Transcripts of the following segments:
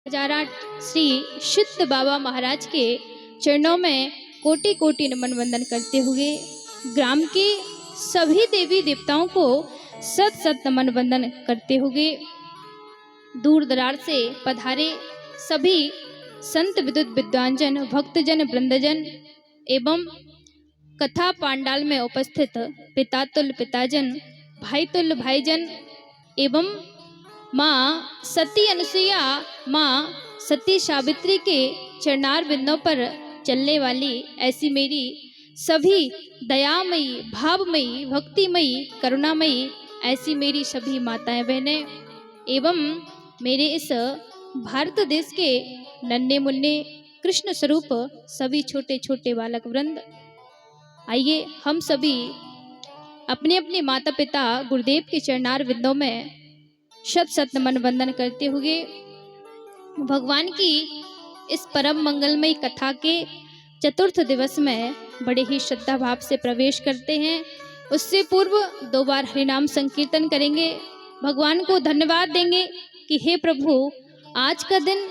हजाराट श्री शुद्ध बाबा महाराज के चरणों में कोटि कोटि नमन वंदन करते हुए ग्राम के सभी देवी देवताओं को सत सत नमन वंदन करते हुए दूर दरार से पधारे सभी संत विद्युत विद्वांजन भक्तजन वृंदजन एवं कथा पांडाल में उपस्थित पिता तुल्य पिताजन भाई तुल्य भाईजन एवं माँ सती अनुसुईया माँ सती सावित्री के चरणार बिंदों पर चलने वाली ऐसी मेरी सभी दयामयी भावमयी भक्तिमयी करुणामयी ऐसी मेरी सभी माताएं बहनें एवं मेरे इस भारत देश के नन्हे मुन्ने कृष्ण स्वरूप सभी छोटे छोटे बालक वृंद, आइए हम सभी अपने अपने माता पिता गुरुदेव के चरणार बिंदों में शत शत नमन वंदन करते हुए भगवान की इस परम मंगलमयी कथा के चतुर्थ दिवस में बड़े ही श्रद्धा भाव से प्रवेश करते हैं। उससे पूर्व 2 बार हरिनाम संकीर्तन करेंगे, भगवान को धन्यवाद देंगे कि हे प्रभु, आज का दिन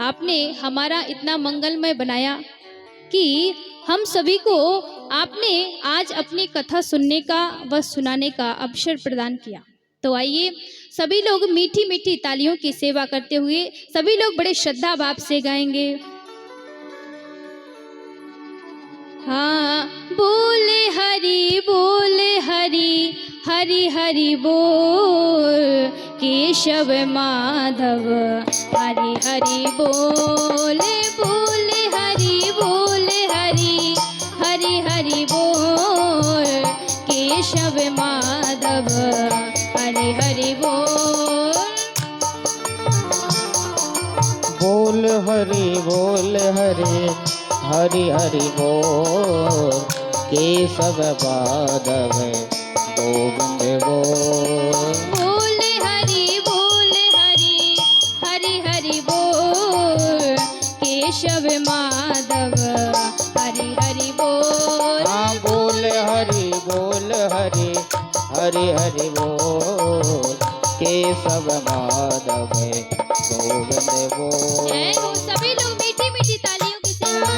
आपने हमारा इतना मंगलमय बनाया कि हम सभी को आपने आज अपनी कथा सुनने का व सुनाने का अवसर प्रदान किया। तो आइए सभी लोग मीठी मीठी तालियों की सेवा करते हुए सभी लोग बड़े श्रद्धा भाव से गाएंगे। हाँ, बोले हरि हरि हरि बोल, केशव माधव हरि हरि बोले, बोले हरि हरि हरि बोल, केशव माधव हरि हरि बोल। बोल हरि हरि हरि बोल, केशव माधव गोविंद बोल। बोले हरि हरि बोल, केशव माधव हरि हरि बोल। हाँ, बोल हरि हरि बोल, केशव माधव गोविंद बोल। जय हो, सभी लोग मीठी मीठी तालियों की सेवा।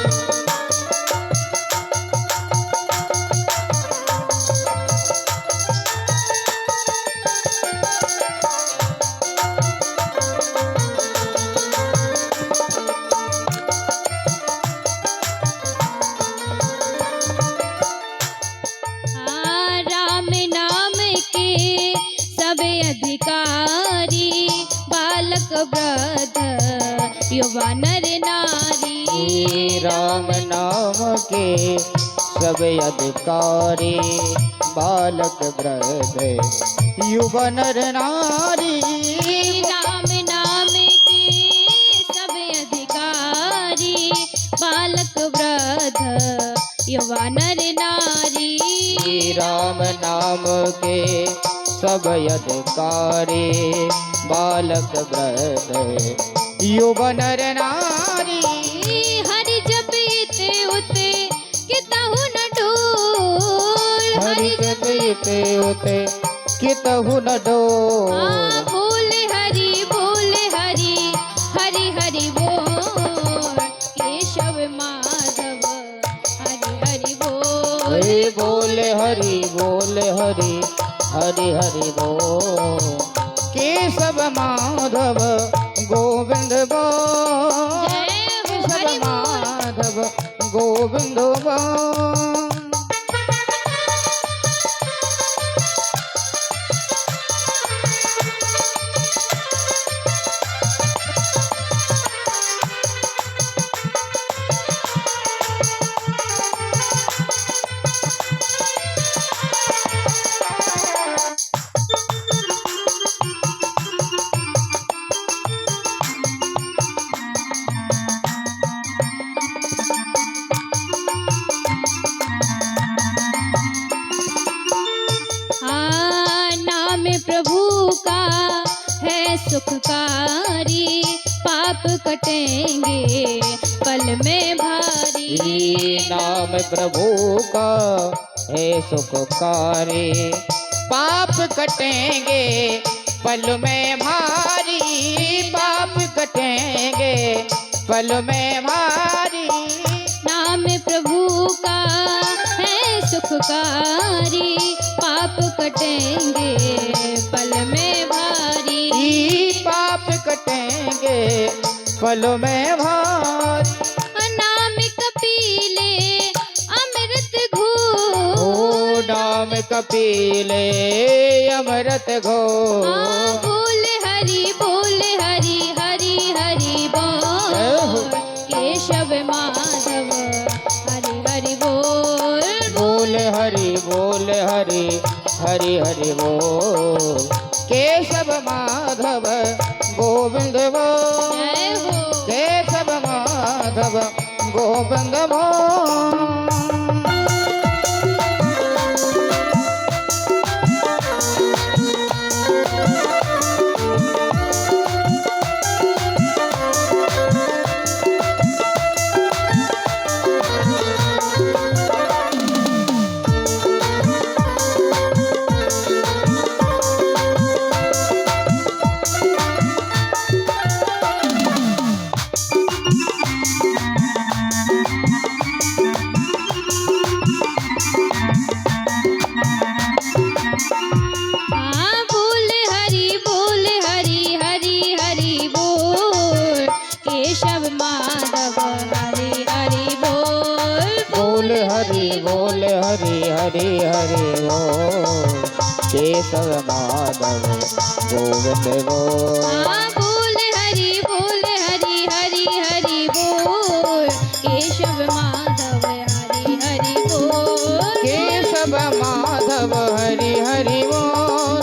अधिकारी बालक वृद्ध युवा नर नारी, राम नाम के सब अधिकारी बालक वृद्ध युवा नर नारी। राम नाम के सब अधिकारी बालक वृद्ध युवा नर नारी, राम नाम के सब अधिकारी बालक वृद्ध युवा नर नारी। हरि जपते उते कितहु न डोल, हरि जपते उते कितहु न डोल। बोले हरि हरि हरि बोल, केशव माधव हरि हरि बोल। बोले हरि हरि हरि बोल, केशव माधव गोविंद बोल। केशव माधव गोविंद बोल। सुखकारी पाप कटेंगे पल में भारी, नाम प्रभु का है सुखकारी पाप कटेंगे पल में भारी, पाप कटेंगे पल में भारी। नाम प्रभु का है सुखकारी, पाप कटेंगे पल में भारी। पाप कटेंगे पल में भारी। नाम कपीले अमृत घोर, नाम कपीले अमृत घोर। बोल हरि हरि हरि बोल, केशव माधव हरि हरि बोल। बोल हरि हरि हरि बोल, केशव माधव गोविंद बोल। जय हो। केशव माधव गोविंद बोल। बोल हरि हरि बोल, केशव माधव हरि हरि बोल। बोल हरि हरि हरि बोल, केशव माधव गोविंद बोल। बोल हरि हरि हरि बोल, केशव माधव हरि हरि बोल। केशव माधव हरि हरि बोल।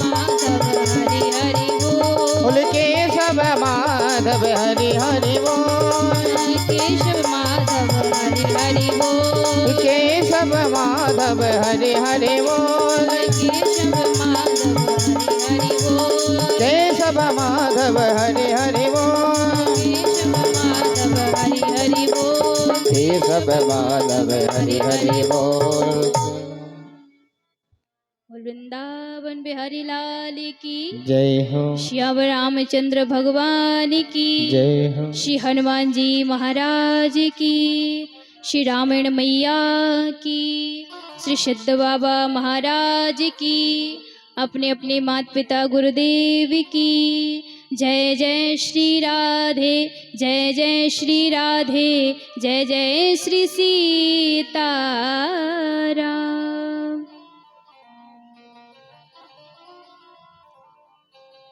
माधव हरि हरि बोल। बोल केशव माधव हरि हरि बोल। केशव माधव हरि हरि बोल। केशव माधव हरि हरि बोल। केशव माधव हरि हरि बोल। केशव माधव हरि हरि बोल। केशव माधव हरि हरि बोल। केशव माधव हरि हरि बोल। वृंदावन बिहारी लाल की जय हो। श्याम रामचंद्र भगवान की जय हो। श्री हनुमान जी महाराज की, श्री रामायण मैया की, श्री सिद्ध बाबा महाराज की, अपने अपने माता पिता गुरुदेव की। जय जय श्री राधे, जय जय श्री राधे, जय जय श्री सीताराम।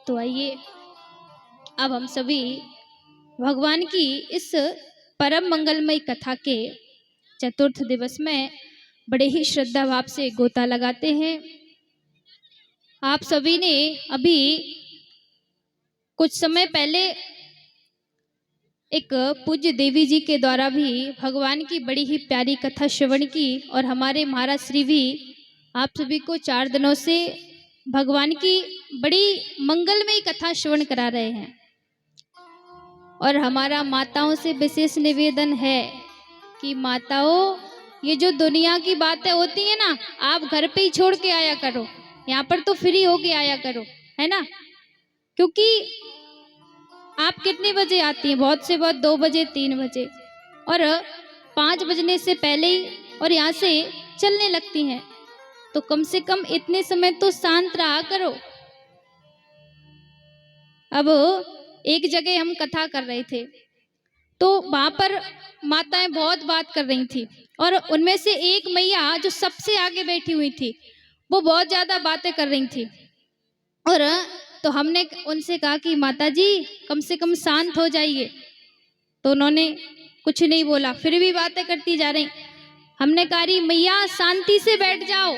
तो आइए अब हम सभी भगवान की इस परम मंगलमय कथा के चतुर्थ दिवस में बड़े ही श्रद्धा भाव से गोता लगाते हैं। आप सभी ने अभी कुछ समय पहले एक पूज्य देवी जी के द्वारा भी भगवान की बड़ी ही प्यारी कथा श्रवण की, और हमारे महाराज श्री भी आप सभी को 4 दिनों से भगवान की बड़ी मंगलमयी कथा श्रवण करा रहे हैं। और हमारा माताओं से विशेष निवेदन है कि माताओं, ये जो दुनिया की बातें होती है ना, आप घर पे ही छोड़ के आया करो, यहाँ पर तो फ्री होके आया करो, है ना। क्योंकि आप कितने बजे आती हैं? बहुत से बहुत 2 बजे 3 बजे, और 5 बजने से पहले ही और यहाँ से चलने लगती हैं। तो कम से कम इतने समय तो शांत रहा करो। अब एक जगह हम कथा कर रहे थे, तो वहां पर माताएं बहुत बात कर रही थी, और उनमें से एक मैया जो सबसे आगे बैठी हुई थी, वो बहुत ज्यादा बातें कर रही थी। और तो हमने उनसे कहा कि माता जी कम से कम शांत हो जाइए। तो उन्होंने कुछ नहीं बोला, फिर भी बातें करती जा रही। हमने कहा री मैया शांति से बैठ जाओ,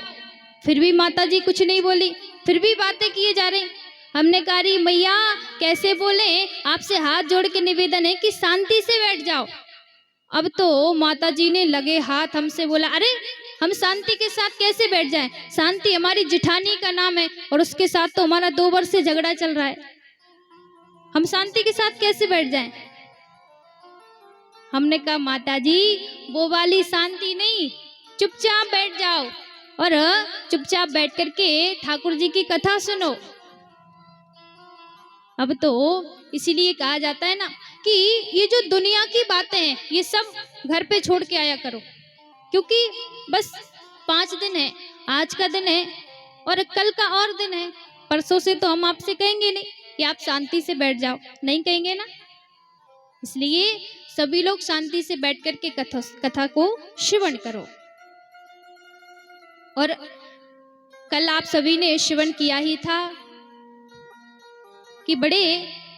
फिर भी माता जी कुछ नहीं बोली, फिर भी बातें किए जा रही। हमने कहा री मैया कैसे बोले, आपसे हाथ जोड़ के निवेदन है कि शांति से बैठ जाओ। अब तो माता जी ने लगे हाथ हमसे बोला, अरे हम शांति के साथ कैसे बैठ जाएं? शांति हमारी जिठानी का नाम है, और उसके साथ तो हमारा 2 वर्ष से झगड़ा चल रहा है, हम शांति के साथ कैसे बैठ जाएं? हमने कहा माता जी वो वाली शांति नहीं, चुपचाप बैठ जाओ और चुपचाप बैठ करके ठाकुर जी की कथा सुनो। अब तो इसीलिए कहा जाता है ना कि ये जो दुनिया की बातें हैं ये सब घर पे छोड़ के आया करो, क्योंकि बस 5 दिन है, आज का दिन है और कल का और दिन है। परसों से तो हम आपसे कहेंगे नहीं कि आप शांति से बैठ जाओ, नहीं कहेंगे ना। इसलिए सभी लोग शांति से बैठ कर के कथा को श्रवण करो। और कल आप सभी ने श्रवण किया ही था कि बड़े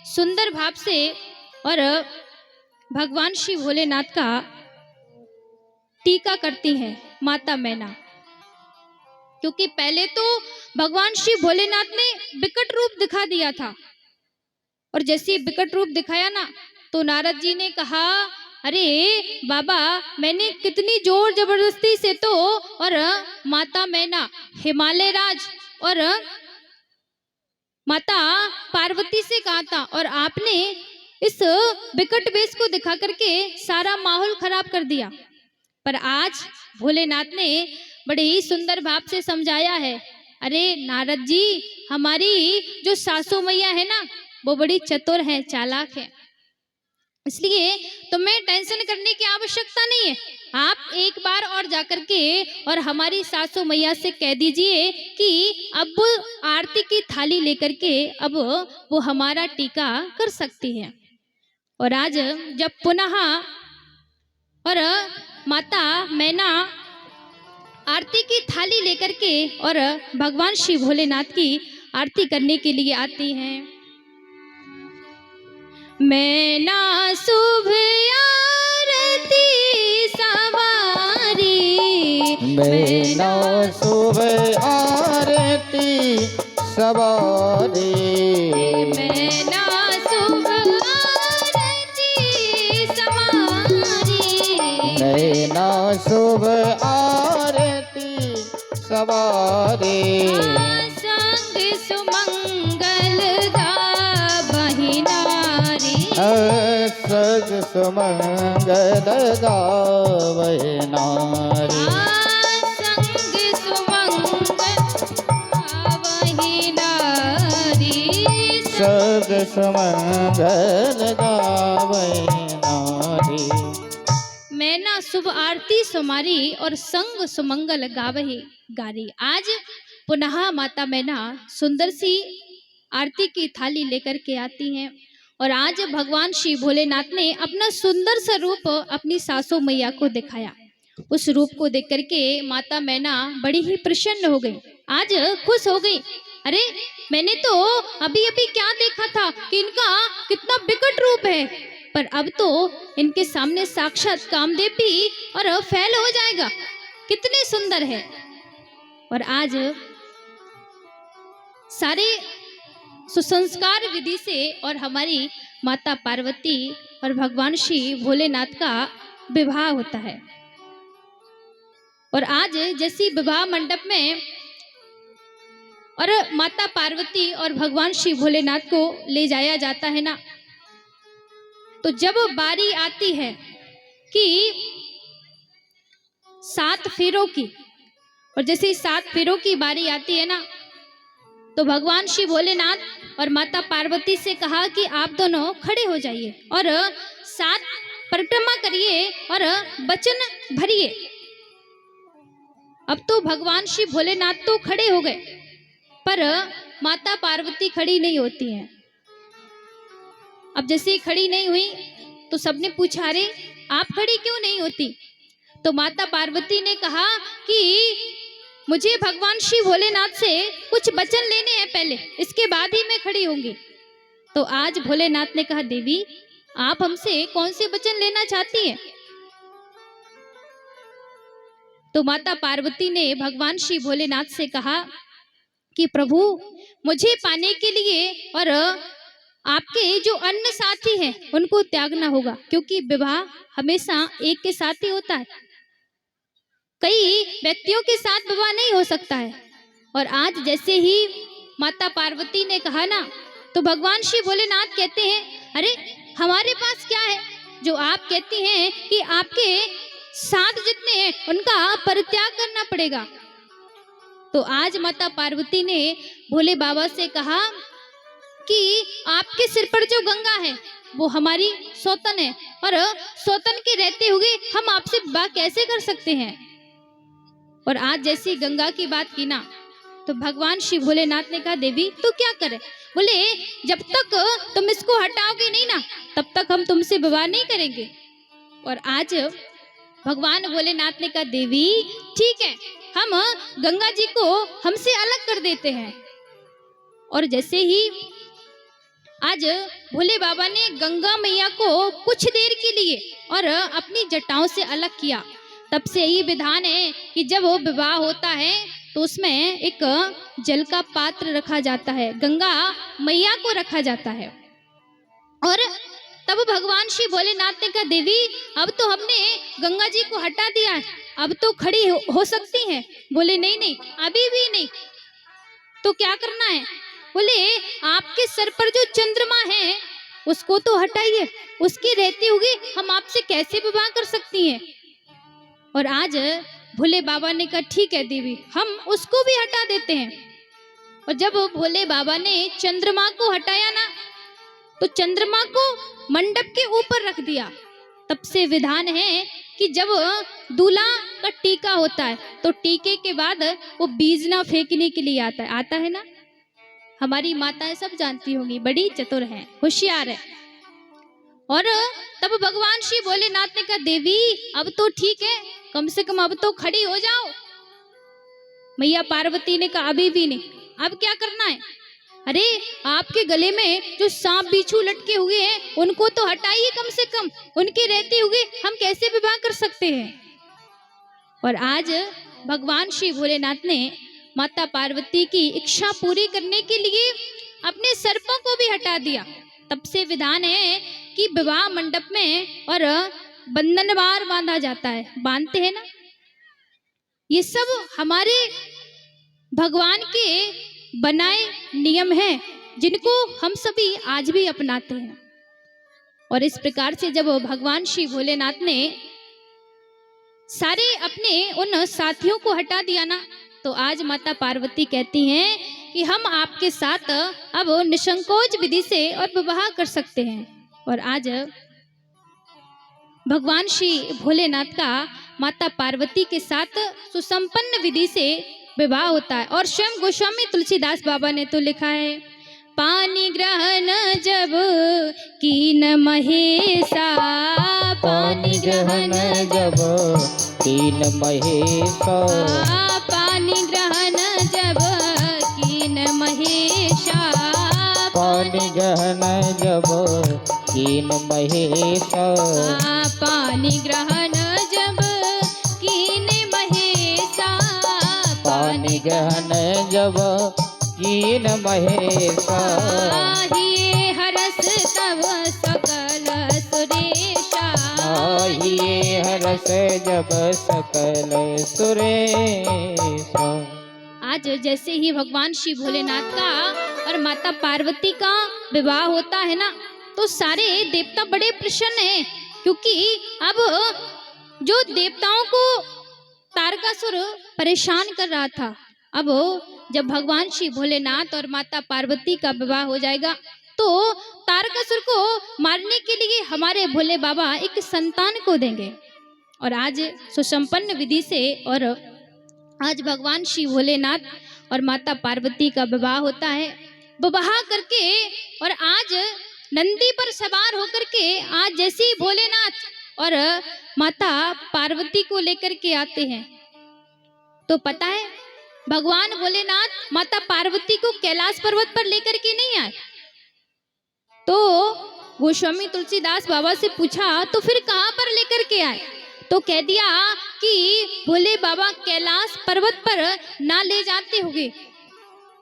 सुंदर भाव से और भगवान श्री भोलेनाथ का टीका करती हैं माता मैना। क्योंकि पहले तो भगवान श्री भोलेनाथ ने विकट रूप दिखा दिया था, और जैसे विकट रूप दिखाया ना तो नारद जी ने कहा, अरे बाबा, मैंने कितनी जोर जबरदस्ती से तो और माता मैना, हिमालय राज और माता पार्वती से कहा था, और आपने इस विकट वेश को दिखा करके सारा माहौल खराब कर दिया। पर आज भोलेनाथ ने बड़े ही सुंदर भाव से समझाया है, अरे नारद जी, हमारी जो सासू मैया है ना वो बड़ी चतुर है, चालाक है, इसलिए तुम्हें टेंशन करने की आवश्यकता नहीं है। आप एक बार और जाकर के और हमारी सासू मैया से कह दीजिए कि अब आरती की थाली लेकर के अब वो हमारा टीका कर सकती है। और आज जब पुनः और माता मैना आरती की थाली लेकर के और भगवान श्री भोलेनाथ की आरती करने के लिए आती हैं। मैना शुभ आरती सवारी, मैना शुभ आरती सवारी, मैना शुभ आरती सवारी, मैना शुभ आरती सवारी, संग सुमंगल गावहि नारी, सग सुमंगल गावहि नारी, संग सुमंगल गावहि नारी, सग सुमंगल गावहि नारी। मैना शुभ आरती सुमारी और संग सुमंगल गावहि गारी। आज पुनः माता मैना सुंदर सी आरती की थाली लेकर के आती हैं, और आज भगवान श्री भोलेनाथ ने अपना सुंदर सा रूप अपनी सासू मैया को दिखाया। उस रूप को देख करके माता मैना बड़ी ही प्रसन्न हो गई, आज खुश हो गई। अरे मैंने तो अभी अभी क्या देखा था कि इनका कितना विकट रूप है, पर अब तो इनके सामने साक्षात कामदेव भी और फैल हो जाएगा, कितने सुंदर है। और आज सारे सुसंस्कार विधि से और हमारी माता पार्वती और भगवान श्री भोलेनाथ का विवाह होता है। और आज जैसी विवाह मंडप में और माता पार्वती और भगवान श्री भोलेनाथ को ले जाया जाता है ना, तो जब बारी आती है कि 7 फेरों की, और जैसे 7 फेरों की बारी आती है ना, तो भगवान श्री भोलेनाथ और माता पार्वती से कहा कि आप दोनों खड़े हो जाइए और 7 परिक्रमा करिए और वचन भरिए। अब तो भगवान श्री भोलेनाथ तो खड़े हो गए, पर माता पार्वती खड़ी नहीं होती हैं। अब जैसे ही खड़ी नहीं हुई तो सबने पूछा, अरे आप खड़ी क्यों नहीं होती? तो माता पार्वती ने कहा कि मुझे भगवान श्री भोलेनाथ से कुछ वचन लेने हैं पहले, इसके बाद ही मैं खड़ी होंगी। तो आज भोलेनाथ ने कहा, देवी आप हमसे कौन से वचन लेना चाहती हैं? तो माता पार्वती ने भगवान श्री भोलेनाथ से कहा कि प्रभु, मुझे पाने के लिए और आपके जो अन्य साथी हैं उनको त्यागना होगा, क्योंकि विवाह हमेशा एक के साथ ही होता है, कई व्यक्तियों के साथ विवाह नहीं हो सकता है। और आज जैसे ही माता पार्वती ने कहा ना, तो भगवान श्री भोलेनाथ कहते हैं, अरे हमारे पास क्या है जो आप कहती हैं कि आपके साथ जितने हैं उनका परित्याग करना पड़ेगा। तो आज माता पार्वती ने भोले बाबा से कहा कि आपके सिर पर जो गंगा है वो हमारी सौतन है, और सौतन के रहते हुए हम आपसे विवाह कैसे कर सकते हैं। और आज जैसी गंगा की बात की ना, तो भगवान श्री भोलेनाथ ने कहा देवी तो क्या करें। बोले जब तक तुम इसको हटाओगे नहीं ना, तब तक हम तुमसे विवाह नहीं करेंगे। और आज भगवान भोलेनाथ ने कहा देवी ठीक है, हम गंगा जी को हमसे अलग कर देते हैं। और जैसे ही आज भोले बाबा ने गंगा मैया को कुछ देर के लिए और अपनी जटाओं से अलग किया, तब से यही विधान है कि जब वो विवाह होता है तो उसमें एक जल का पात्र रखा जाता है, गंगा मैया को रखा जाता है। और तब भगवान श्री भोलेनाथ ने कहा देवी अब तो हमने गंगा जी को हटा दिया है, अब तो खड़ी हो सकती हैं। बोले नहीं नहीं अभी भी नहीं। तो क्या करना है। बोले आपके सर पर जो चंद्रमा है उसको तो हटाइए, उसके रहते हुए हम आपसे कैसे विवाह कर सकती हैं। और आज भोले बाबा ने कहा ठीक है देवी, हम उसको भी हटा देते हैं। और जब भोले बाबा ने चंद्रमा को हटाया ना, तो चंद्रमा को मंडप के ऊपर रख दिया। तब से विधान है कि जब दूल्हा का टीका होता है तो टीके के बाद वो बीजना फेंकने के लिए आता है ना। हमारी माताएं सब जानती होंगी, बड़ी चतुर हैं, होशियार है। और तब भगवान श्री भोलेनाथ ने कहा देवी अब तो ठीक है, कम से कम अब तो खड़ी हो जाओ। मैया पार्वती ने कहा अभी भी नहीं, अब क्या करना है। अरे आपके गले में जो सांप बिच्छू लटके हुए हैं उनको तो हटाइए, कम से कम उनके रहते हुए हम कैसे विवाह कर सकते हैं। और आज भगवान श्री भोलेनाथ ने माता पार्वती की इच्छा पूरी करने के लिए अपने सर्पों को भी हटा दिया। तब से विधान है कि विवाह मंडप में और बंधनवार बांधा जाता है, बांधते हैं ना। ये सब हमारे भगवान के बनाए नियम हैं जिनको हम सभी आज भी अपनाते हैं। और इस प्रकार से जब भगवान श्री भोलेनाथ ने सारे अपने उन साथियों को हटा दिया ना, तो आज माता पार्वती कहती हैं कि हम आपके साथ अब निसंकोच विधि से और विवाह कर सकते हैं। और आज भगवान श्री भोलेनाथ का माता पार्वती के साथ सुसंपन्न विधि से विवाह होता है। और स्वयं गोस्वामी तुलसीदास बाबा ने तो लिखा है, पानी ग्रहण जब कीन महेशा, पानी ग्रहण जब कीन महेशा, पानी ग्रहण जब कीन महेशा, पानी ग्रहण जब कीन महेशा, पानी ग्रहण जब कीन महेशा, पानी ग्रहण जब कीन महेशा, ये हरस तब सकल सुरेशा, ये हरस जब सकल सुरेशा। आज जैसे ही भगवान श्री भोलेनाथ का और माता पार्वती का विवाह होता है ना, तो सारे देवता बड़े प्रसन्न हैं, क्योंकि अब जो देवताओं को तारकासुर परेशान कर रहा था, अब जब भगवान श्री भोलेनाथ और माता पार्वती का विवाह हो जाएगा तो तारकासुर को मारने के लिए हमारे भोले बाबा एक संतान को देंगे। और आज सुसंपन्न विधि से और आज भगवान श्री भोलेनाथ और माता पार्वती का विवाह होता है। विवाह करके और आज नंदी पर सवार होकर के आज जैसे ही भोलेनाथ और माता पार्वती को लेकर के आते हैं, तो पता है भगवान भोलेनाथ माता पार्वती को कैलाश पर्वत पर लेकर के नहीं आए। तो गोस्वामी तुलसीदास बाबा से पूछा तो फिर कहाँ पर लेकर के आए, तो कह दिया कि भोले बाबा कैलाश पर्वत पर ना ले जाते हुए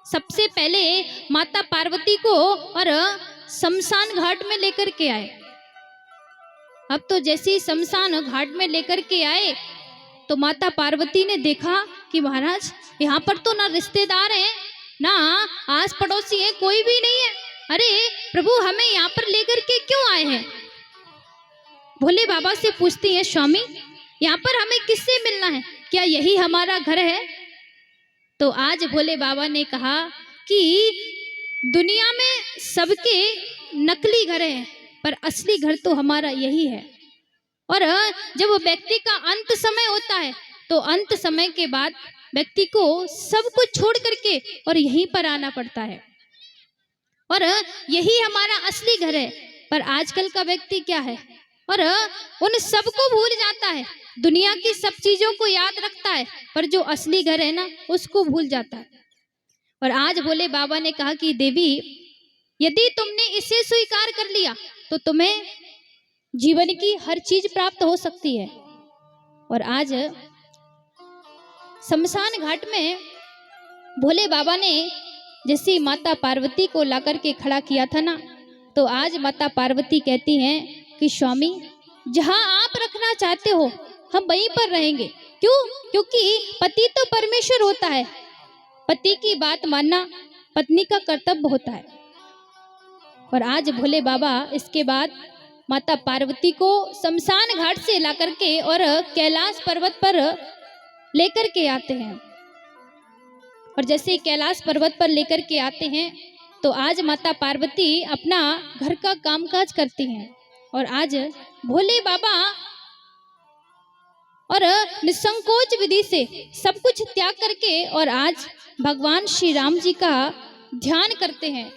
सबसे पहले माता पार्वती को और शमशान घाट में लेकर के आए। अब तो जैसे ही शमशान घाट में लेकर के आए तो माता पार्वती ने देखा कि महाराज यहाँ पर तो ना रिश्तेदार हैं ना आस पड़ोसी है, कोई भी नहीं है। अरे प्रभु हमें यहाँ पर लेकर के क्यों आए हैं। भोले बाबा से पूछती है स्वामी यहाँ पर हमें किससे मिलना है, क्या यही हमारा घर है। तो आज भोले बाबा ने कहा कि दुनिया में सबके नकली घर हैं पर असली घर तो हमारा यही है। और जब वो व्यक्ति का अंत समय होता है तो अंत समय के बाद व्यक्ति को सब कुछ छोड़ करके और यहीं पर आना पड़ता है, और यही हमारा असली घर है। पर आजकल का व्यक्ति क्या है, और उन सबको भूल जाता है, दुनिया की सब चीजों को याद रखता है, पर जो असली घर है ना उसको भूल जाता है। और आज भोले बाबा ने कहा कि देवी, यदि तुमने इसे स्वीकार कर लिया तो तुम्हें जीवन की हर चीज प्राप्त हो सकती है। और आज शमशान घाट में भोले बाबा ने जैसे माता पार्वती को लाकर के खड़ा किया था ना, तो आज माता पार्वती कहती हैं कि स्वामी, जहां आप रखना चाहते हो हम वहीं पर रहेंगे। क्यों? क्योंकि पति तो परमेश्वर होता है, पति की बात मानना पत्नी का कर्तव्य होता है। और आज भोले बाबा इसके बाद माता पार्वती को शमशान घाट से लाकर के और कैलाश पर्वत पर लेकर के आते हैं। और जैसे कैलाश पर्वत पर लेकर के आते हैं तो आज माता पार्वती अपना घर का कामकाज करती हैं। और आज भोले बाबा और निसंकोच विधि से सब कुछ त्याग करके और आज भगवान श्री राम जी का ध्यान करते हैं।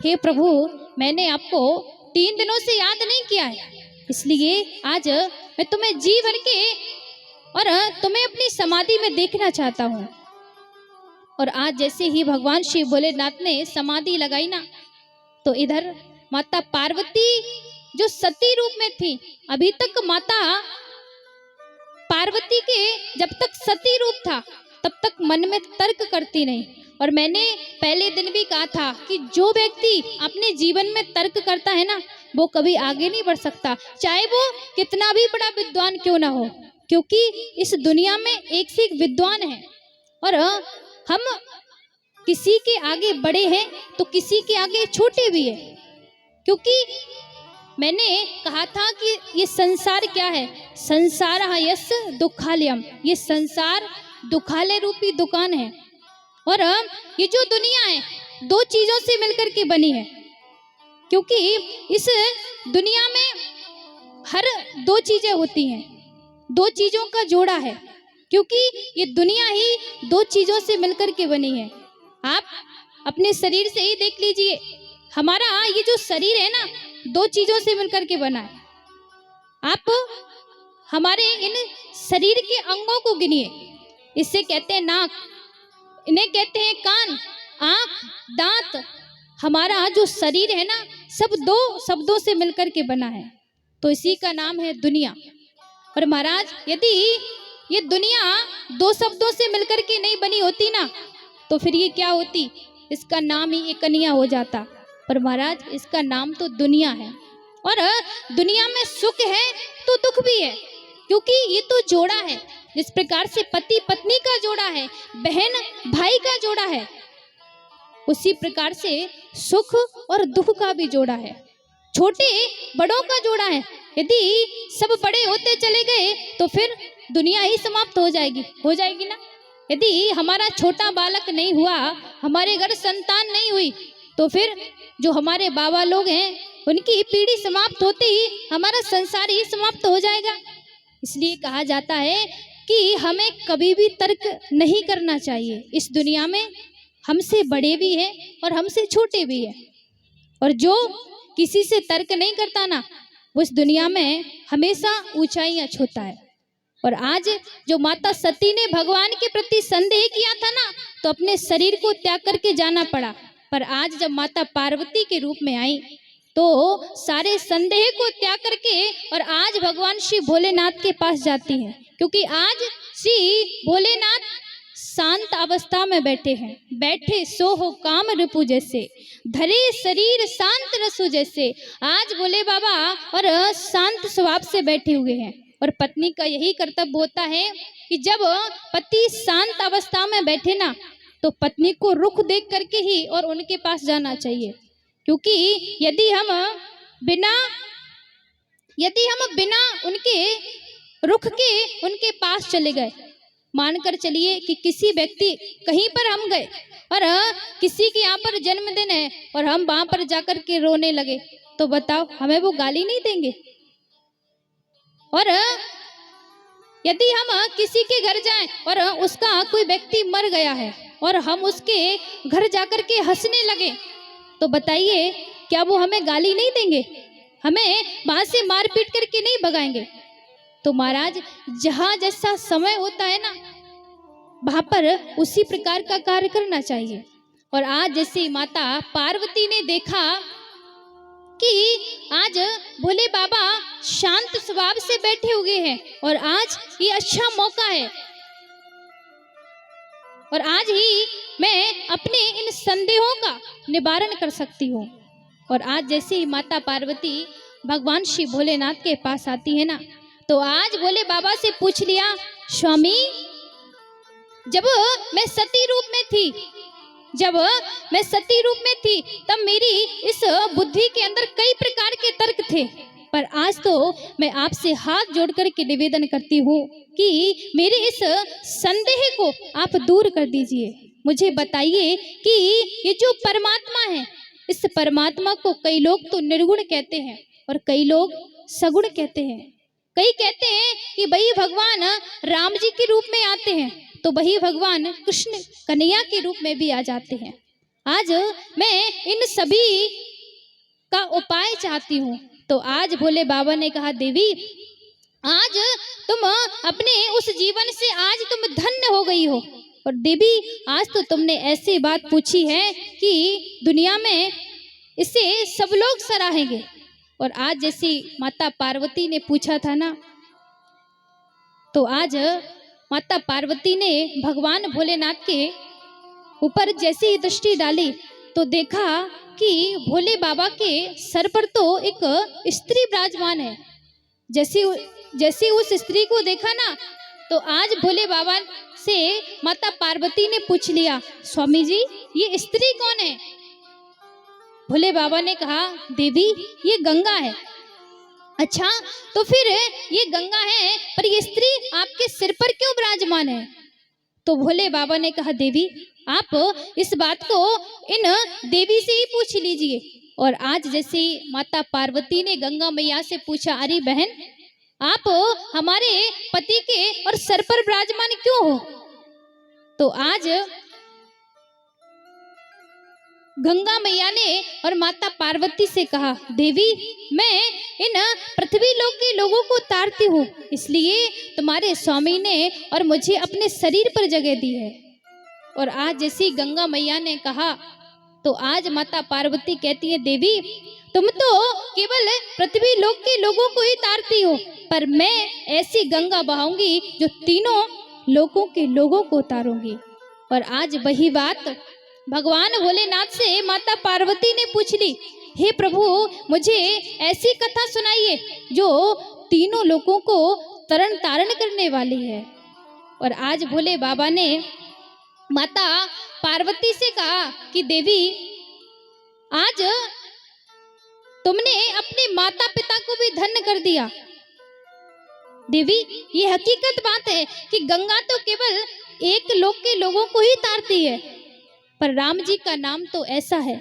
हे प्रभु, मैंने आपको 3 दिनों से याद नहीं किया है, इसलिए आज मैं तुम्हें जी भर के और तुम्हें अपनी समाधि में देखना चाहता हूँ। और आज जैसे ही भगवान श्री भोलेनाथ ने समाधि लगाई ना, तो इधर माता पार्वती जो सती रूप में थी, अभी तक माता पार्वती के जब तक सती रूप था तब तक मन में तर्क करती नहीं। और मैंने पहले दिन भी कहा था कि जो व्यक्ति अपने जीवन में तर्क करता है ना, वो कभी आगे नहीं बढ़ सकता, चाहे वो कितना भी बड़ा विद्वान क्यों ना हो, क्योंकि इस दुनिया में एक से एक विद्वान है। और हम किसी के आगे बड़े हैं तो किसी के आगे छोटे भी हैं, क्योंकि मैंने कहा था कि ये संसार क्या है, संसार यस दुखालयम, ये संसार दुखालय रूपी दुकान है। और ये जो दुनिया है 2 चीजों से मिलकर के बनी है, क्योंकि इस दुनिया में हर 2 चीजें होती हैं, 2 चीजों का जोड़ा है, क्योंकि ये दुनिया ही 2 चीजों से मिलकर के बनी है। आप अपने शरीर से ही देख लीजिए, हमारा ये जो शरीर है ना 2 चीजों से मिलकर के बना है। आप हमारे इन शरीर के अंगों को गिनिए, इससे कहते हैं नाक, इन्हें कहते हैं कान, आंख, दांत। हमारा जो शरीर है ना सब 2 शब्दों से मिलकर के बना है, तो इसी का नाम है दुनिया। और महाराज, यदि ये दुनिया 2 शब्दों से मिलकर के नहीं बनी होती ना, तो फिर ये क्या होती, इसका नाम ही एकनिया हो जाता। पर महाराज, इसका नाम तो दुनिया है, और दुनिया में सुख है तो दुख भी है, क्योंकि ये तो जोड़ा है। जिस प्रकार से पति पत्नी का जोड़ा है, बहन भाई का जोड़ा है, उसी प्रकार से सुख और दुख का भी जोड़ा है, छोटे बड़ों का जोड़ा है। यदि सब बड़े होते चले गए तो फिर दुनिया ही समाप्त हो जाएगी ना। यदि हमारा छोटा बालक नहीं हुआ, हमारे घर संतान नहीं हुई, तो फिर जो हमारे बाबा लोग हैं उनकी पीढ़ी समाप्त होते ही हमारा संसार ही समाप्त हो जाएगा। इसलिए कहा जाता है कि हमें कभी भी तर्क नहीं करना चाहिए। इस दुनिया में हमसे बड़े भी हैं और हमसे छोटे भी हैं, और जो किसी से तर्क नहीं करता ना, उस दुनिया में हमेशा ऊंचाइयां छूता है। और आज जो माता सती ने भगवान के प्रति संदेह किया था ना, तो अपने शरीर को त्याग करके जाना पड़ा। पर आज जब माता पार्वती के रूप में आई तो सारे संदेह को त्याग करके और आज भगवान श्री भोलेनाथ के पास जाती हैं, क्योंकि आज श्री भोलेनाथ शांत अवस्था में बैठे हैं। बैठे सो हो काम रिपु जैसे, धरे शरीर शांत रसु जैसे। आज भोले बाबा और शांत स्वभाव से बैठे हुए हैं। और पत्नी का यही कर्तव्य होता है कि जब पति शांत अवस्था में बैठे ना, तो पत्नी को रुख देख करके ही और उनके पास जाना चाहिए, क्योंकि यदि हम बिना उनके रुख के उनके पास चले गए, मानकर चलिए कि किसी व्यक्ति कहीं पर हम गए और किसी के यहाँ पर जन्मदिन है और हम वहाँ पर जाकर के रोने लगे, तो बताओ हमें वो गाली नहीं देंगे? और यदि हम किसी के घर जाएं और उसका कोई व्यक्ति मर गया है और हम उसके घर जाकर के हंसने लगे, तो बताइए क्या वो हमें गाली नहीं देंगे? हमें वहां से मार पीट करके नहीं भगाएंगे? तो महाराज जहाँ जैसा समय होता है ना, वहां पर उसी प्रकार का कार्य करना चाहिए। और आज जैसे माता पार्वती ने देखा कि आज भोले बाबा शांत स्वभाव से बैठे हुए हैं और आज ये अच्छा मौका है और आज ही मैं अपने इन संदेहों का निवारण कर सकती हूँ। और आज जैसे ही माता पार्वती भगवान श्री भोलेनाथ के पास आती है ना, तो आज भोले बाबा से पूछ लिया, स्वामी जब मैं सती रूप में थी तब मेरी इस बुद्धि के अंदर कई प्रकार के तर्क थे, पर आज तो मैं आपसे हाथ जोड़ कर के निवेदन करती हूँ कि मेरे इस संदेह को आप दूर कर दीजिए। मुझे बताइए कि ये जो परमात्मा है, इस परमात्मा को कई लोग तो निर्गुण कहते हैं और कई लोग सगुण कहते हैं। कई कहते हैं कि वही भगवान राम जी के रूप में आते हैं, तो वही भगवान कृष्ण कन्हैया के रूप में भी आ जाते हैं। आज मैं इन सभी का उपाय चाहती हूँ। तो आज भोले बाबा ने कहा, देवी आज तुम अपने उस जीवन से आज तुम धन्य हो गई हो, और देवी आज तो तुमने ऐसी बात पूछी है कि दुनिया में इसे सब लोग सराहेंगे। और आज जैसी माता पार्वती ने पूछा था ना, तो आज माता पार्वती ने भगवान भोलेनाथ के ऊपर जैसे ही दृष्टि डाली तो देखा कि भोले बाबा के सर पर तो एक स्त्री विराजमान है। जैसे उस स्त्री को देखा ना, तो आज भोले बाबा से माता पार्वती ने पूछ लिया, स्वामी जी ये स्त्री कौन है? भोले बाबा ने कहा, देवी ये गंगा है। अच्छा, तो फिर ये गंगा है, पर ये स्त्री आपके सिर पर क्यों विराजमान है? तो भोले बाबा ने कहा, देवी आप इस बात को इन देवी से ही पूछ लीजिए। और आज जैसे माता पार्वती ने गंगा मैया से पूछा, अरे बहन आप हमारे पति के और सर पर विराजमान क्यों हो? तो आज गंगा मैया ने और माता पार्वती से कहा, देवी मैं इन पृथ्वी लोक के लोगों को तारती हूँ, इसलिए तुम्हारे स्वामी ने और मुझे अपने शरीर पर जगह दी है। और आज जैसी गंगा मैया ने कहा, तो आज माता पार्वती कहती है, देवी तुम तो केवल पृथ्वी लोक के लोगों को ही तारती हो, पर मैं ऐसी गंगा बहाऊंगी जो तीनों लोकों के लोगों को तारूंगी। और आज वही बात भगवान भोलेनाथ से माता पार्वती ने पूछ ली, हे प्रभु मुझे ऐसी कथा सुनाइए जो तीनों लोगों को तरण तारण करने वाली है। और आज भोले बाबा ने माता पार्वती से कहा कि देवी आज तुमने अपने माता पिता को भी धन्य कर दिया। देवी ये हकीकत बात है कि गंगा तो केवल एक लोक के लोगों को ही तारती है, पर राम जी का नाम तो ऐसा है,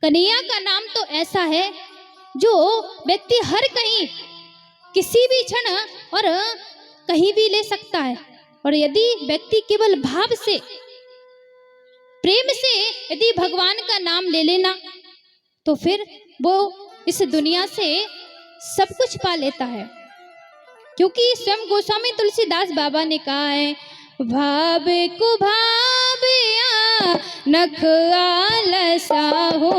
कन्हैया का नाम तो ऐसा है जो व्यक्ति हर कहीं किसी भी क्षण और कहीं भी ले सकता है। और यदि व्यक्ति केवल भाव से प्रेम से यदि भगवान का नाम ले लेना, तो फिर वो इस दुनिया से सब कुछ पा लेता है। क्योंकि स्वयं गोस्वामी तुलसीदास बाबा ने कहा है, भाव को भाव्या नख आलसा हो,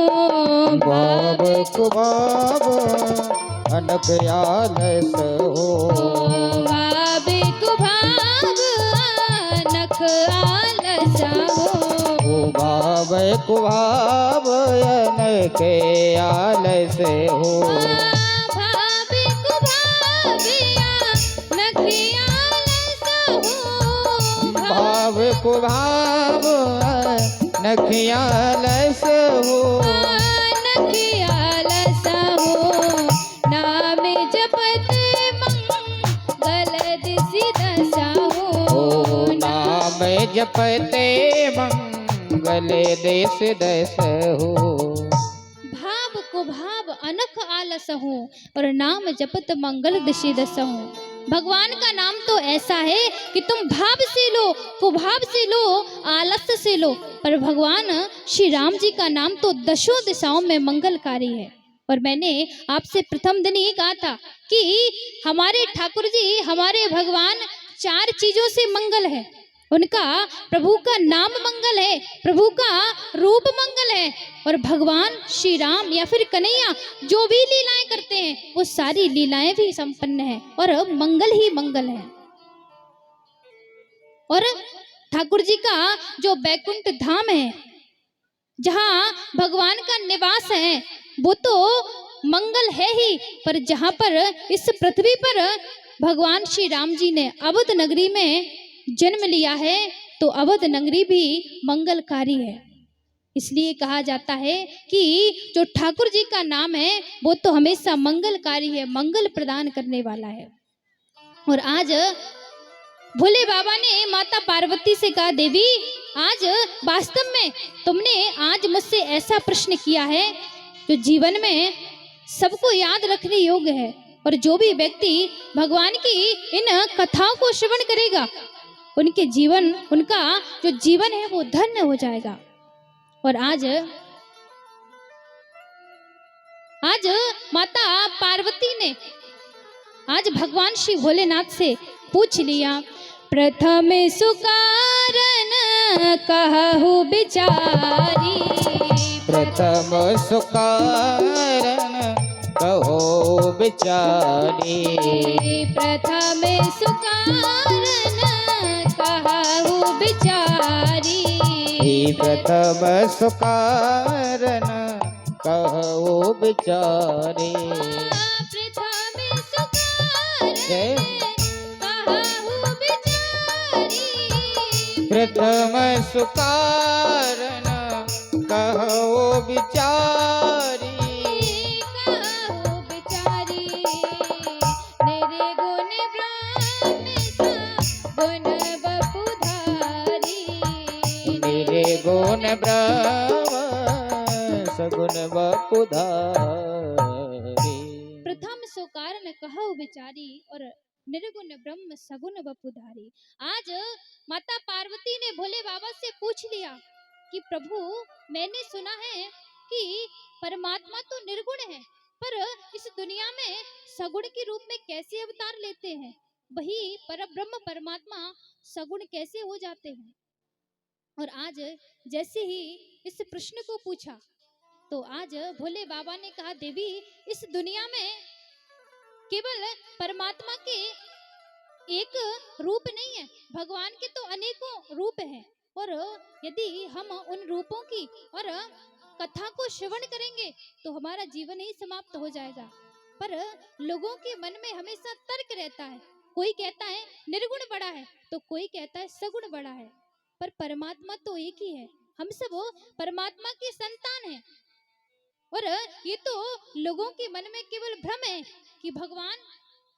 भाव को भाव अनख आलस हो, भाव को भाव नख आलसा हो, भाव को भाव अनख आलस हो, भाव को भाव्या नख आलसा हो, भाव को भाव नखियालस हो, नखियालसा हो, नाम जपत मंगल दिसि दशा हो, नाम जपते मंगल देश दस हो। भाव को भाव अनख लसहूं और नाम जपत मंगल दिशि दसहूं। भगवान का नाम तो ऐसा है कि तुम भाव से लो, कुभाव से लो, आलस्य से लो, पर भगवान श्री राम जी का नाम तो दशों दिशाओं में मंगलकारी है। और मैंने आपसे प्रथम दिन ये कहा था कि हमारे ठाकुर जी, हमारे भगवान 4 चीजों से मंगल है। उनका प्रभु का नाम मंगल है, प्रभु का रूप मंगल है, और भगवान श्री राम या फिर कन्हैया जो भी लीलाएं करते हैं वो सारी लीलाएं भी संपन्न है और मंगल ही मंगल है। और ठाकुर जी का जो बैकुंठ धाम है, जहाँ भगवान का निवास है, वो तो मंगल है ही, पर जहाँ पर इस पृथ्वी पर भगवान श्री राम जी ने अवध नगरी में जन्म लिया है, तो अवध नगरी भी मंगलकारी है। इसलिए कहा जाता है कि जो ठाकुर जी का नाम है वो तो हमेशा मंगलकारी है, मंगल प्रदान करने वाला है। और आज भोले बाबा ने माता पार्वती से कहा, देवी आज वास्तव में तुमने आज मुझसे ऐसा प्रश्न किया है जो जीवन में सबको याद रखने योग्य है, और जो भी व्यक्ति भगवान की इन कथाओं को श्रवण करेगा उनके जीवन, उनका जो जीवन है वो धन्य हो जाएगा। और आज माता पार्वती ने आज भगवान श्री भोलेनाथ से पूछ लिया, प्रथम सुकारण कहु बिचारी, प्रथम सुकारण कहो बिचारी, प्रथम सुकारण कहु बिचारी, प्रथम सुकारण कहो बिचारी, प्रथम सुकारण कहु बिचारी, प्रथम सुकारण कहो बिचारी, कहु बिचारी, निर्गुण ब्रह्म सगुण बपुधारी, निर्गुण ब्रह्म सगुण बपुधारी। प्रथम सो कारण कहु बिचारी और निर्गुण ब्रह्म सगुण बपुधारी। आज माता पार्वती ने भोले बाबा से पूछ लिया कि प्रभु, मैंने सुना है कि परमात्मा तो निर्गुण है, पर इस दुनिया में सगुण के रूप में कैसे अवतार लेते हैं? वही परब्रह्म परमात्मा सगुण कैसे हो जाते हैं? और आज जैसे ही इस प्रश्न को पूछा तो आज भोले बाबा ने कहा, देवी इस दुनिया में केवल परमात्मा के एक रूप नहीं है, भगवान के तो अनेकों रूप हैं, और यदि हम उन रूपों की और कथा को श्रवण करेंगे तो हमारा जीवन ही समाप्त हो जाएगा। पर लोगों के मन में हमेशा तर्क रहता है, कोई कहता है निर्गुण बड़ा है तो कोई कहता है सगुण बड़ा है, पर परमात्मा तो एक ही है। हम सब परमात्मा की संतान हैं, और ये तो लोगों के मन में केवल भ्रम है कि भगवान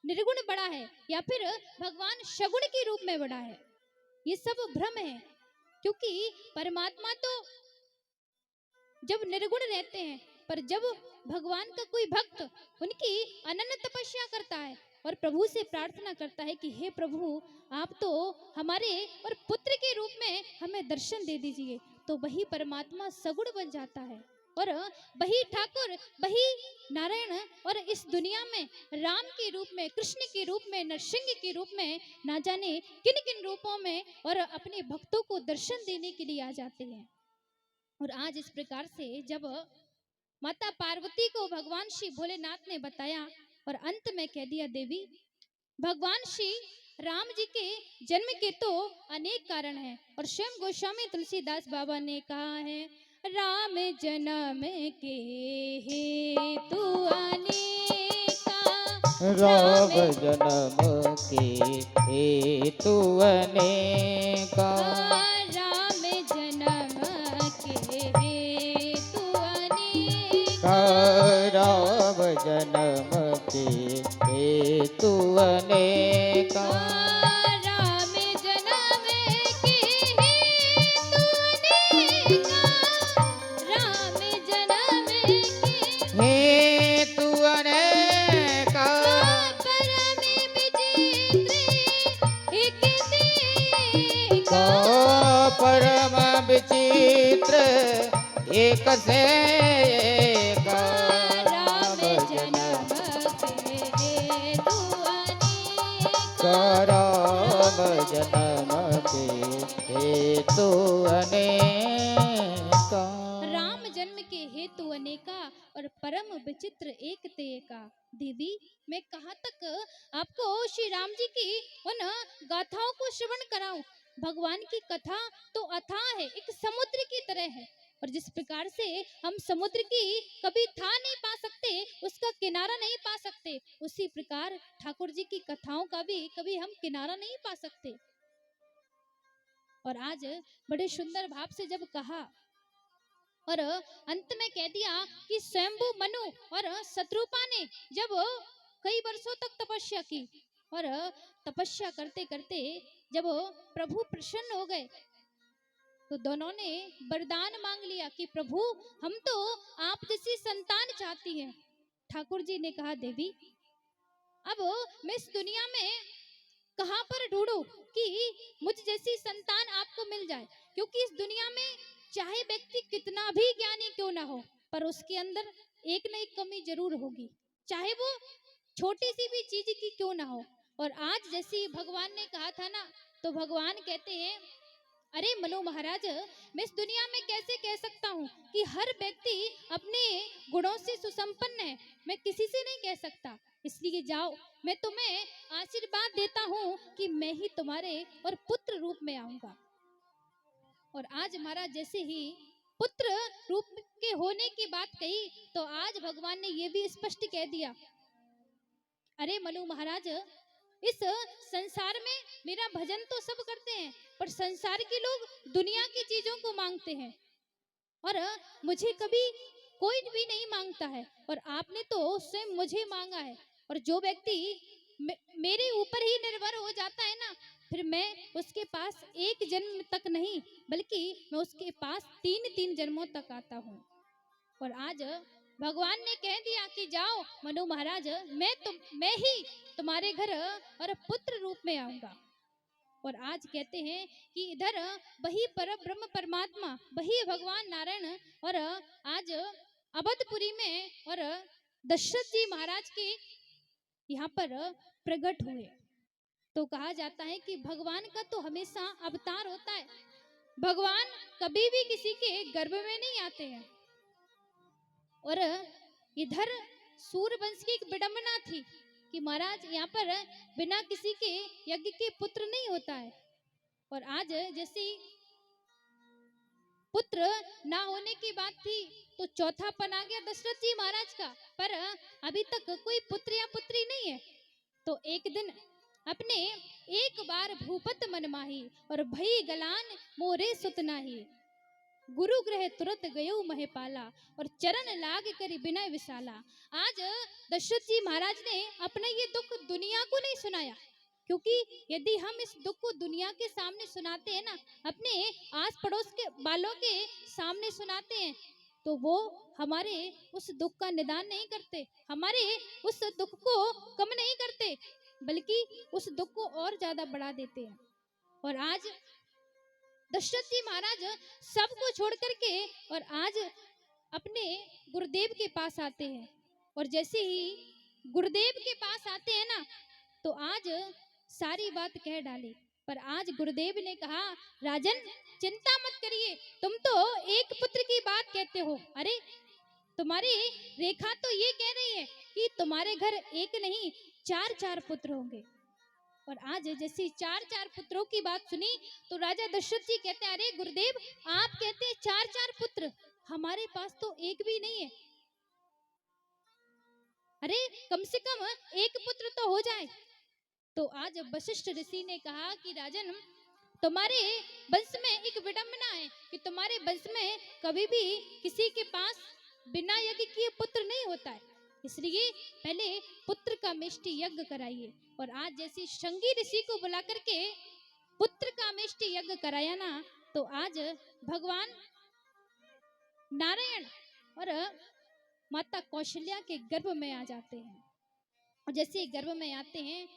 निर्गुण बड़ा है या फिर भगवान सगुण के रूप में बड़ा है। ये सब भ्रम है, क्योंकि परमात्मा तो जब निर्गुण रहते हैं, पर जब भगवान का कोई भक्त उनकी अनन्य तपस्या करता है और प्रभु से प्रार्थना करता है कि हे प्रभु, आप तो हमारे और पुत्र के रूप में हमें दर्शन दे दीजिए, तो वही परमात्मा सगुण बन जाता है, और वही ठाकुर, वही नारायण, और इस दुनिया में राम के रूप में, कृष्ण के रूप में, नरसिंह के रूप में, ना जाने किन किन रूपों में और अपने भक्तों को दर्शन देने के लिए आ जाते हैं। और आज इस प्रकार से जब माता पार्वती को भगवान श्री भोलेनाथ ने बताया और अंत में कह दिया, देवी भगवान श्री राम जी के जन्म के तो अनेक कारण हैं, और स्वयं गोस्वामी तुलसीदास बाबा ने कहा है, राम जन्म के हेतु अनेका, राम जन्म के हेतु अनेका, राम जन्म के हेतु अनेका, राम जन्म के हेतु अनेका, राम जन्म के हेतु अनेका, राम जन्म के हेतु अनेका, एक से एक राम जन्म के हेतु अनेक। राम जन्म के हेतु अनेका। राम जन्म के हेतु अनेका और परम विचित्र एक ते एका। देवी, मैं कहाँ तक आपको श्री राम जी की उन गाथाओं को श्रवण कराऊं। भगवान की कथा तो अथाह है, एक समुद्र की तरह है। और जिस प्रकार से हम समुद्र की कभी था नहीं पा सकते, उसका किनारा नहीं पा सकते, उसी प्रकार ठाकुर जी की कथाओं का भी कभी हम किनारा नहीं पा सकते। और आज बड़े सुंदर भाव से जब कहा और अंत में कह दिया कि स्वयंभू मनु और शत्रुपा ने जब कई वर्षों तक तपस्या की और तपस्या करते करते जब प्रभु प्रसन्न हो गए, तो दोनों ने वरदान मांग लिया कि प्रभु, हम तो आप जैसी संतान चाहती हैं। ठाकुर जी ने कहा, देवी, अब मैं इस दुनिया में कहां पर ढूंढूं कि मुझ जैसी संतान आपको मिल जाए, क्योंकि इस दुनिया में चाहे व्यक्ति कितना भी ज्ञानी क्यों ना हो, पर उसके अंदर एक न एक कमी जरूर होगी, चाहे वो छोटी सी भी चीज की क्यों ना हो। और आज जैसी भगवान ने कहा था ना, तो भगवान कहते हैं, अरे मनु महाराज, मैं इस दुनिया में कैसे कह सकता हूँ कि हर व्यक्ति अपने गुणों से सुसंपन्न है, मैं किसी से नहीं कह सकता। इसलिए जाओ, मैं तुम्हें आशीर्वाद देता हूँ कि मैं ही तुम्हारे और पुत्र रूप में आऊंगा। और आज महाराज जैसे ही पुत्र रूप के होने की बात कही, तो आज भगवान ने ये भी स्पष्ट कह दिया, अरे मनु महाराज, इस संसार में मेरा भजन तो सब करते हैं, पर संसार के लोग दुनिया की चीजों को मांगते हैं और मुझे कभी कोई भी नहीं मांगता है, और आपने तो स्वयं मुझे मांगा है। और जो व्यक्ति मेरे ऊपर ही निर्भर हो जाता है ना, फिर मैं उसके पास एक जन्म तक नहीं, बल्कि मैं उसके पास 3-3 जन्मों तक आता हूँ। और आज भगवान ने कह दिया कि जाओ मनु महाराज, मैं ही तुम्हारे घर और पुत्र रूप में आऊंगा। और आज कहते हैं कि इधर वही पर ब्रह्म परमात्मा, वही भगवान नारायण और आज अवधपुरी में और दशरथ जी महाराज के यहाँ पर प्रकट हुए। तो कहा जाता है कि भगवान का तो हमेशा अवतार होता है, भगवान कभी भी किसी के गर्भ में नहीं आते हैं। और इधर सूर्यवंश की एक विडंबना थी कि महाराज यहाँ पर बिना किसी के यज्ञ के पुत्र नहीं होता है। और आज जैसे पुत्र ना होने की बात थी, तो चौथापन आ गया दशरथ जी महाराज का, पर अभी तक कोई पुत्र या पुत्री नहीं है। तो एक दिन अपने एक बार भूपत मन माही और भई गलान मोरे सुत नाही, गुरु ग्रह तुरत गयो महिपाला और चरण लाग करी बिनय विशाला। आज दशरथ जी महाराज ने अपना ये दुख दुनिया को नहीं सुनाया, क्योंकि यदि हम इस दुख को दुनिया के सामने सुनाते हैं ना, अपने आस पड़ोस के बालों के सामने सुनाते हैं, तो वो हमारे उस दुख का निदान नहीं करते, हमारे उस दुख को कम नहीं करते, बल्कि उस दुख को और ज्यादा बढ़ा देते हैं। और आज दशरथ जी महाराज सबको छोड़ करके और आज अपने गुरुदेव के पास आते हैं। और जैसे ही गुरुदेव के पास आते हैं ना, तो आज सारी बात कह डाली। पर आज गुरुदेव ने कहा, राजन चिंता मत करिए, तुम तो एक पुत्र की बात कहते हो, अरे तुम्हारी रेखा तो ये कह रही है कि तुम्हारे घर एक नहीं 4-4 पुत्र होंगे। और आज जैसे 4-4 पुत्रों की बात सुनी, तो राजा दशरथ जी कहते हैं, अरे गुरुदेव, आप कहते हैं 4-4 पुत्र, हमारे पास तो एक भी नहीं है, अरे कम से कम एक पुत्र तो हो जाए। तो आज वशिष्ठ ऋषि ने कहा कि राजन, तुम्हारे वंश में एक विडंबना है कि तुम्हारे वंश में कभी भी किसी के पास बिना यज्ञ किए पुत्र नहीं होता है, इसलिए पहले पुत्र का मिष्टि यज्ञ कराइए। और आज जैसे शंगी ऋषि को बुला करके पुत्र का मिष्टि यज्ञ कराया ना, तो आज भगवान नारायण और माता कौशल्या के गर्भ में आ जाते हैं। और जैसे गर्भ में आते हैं,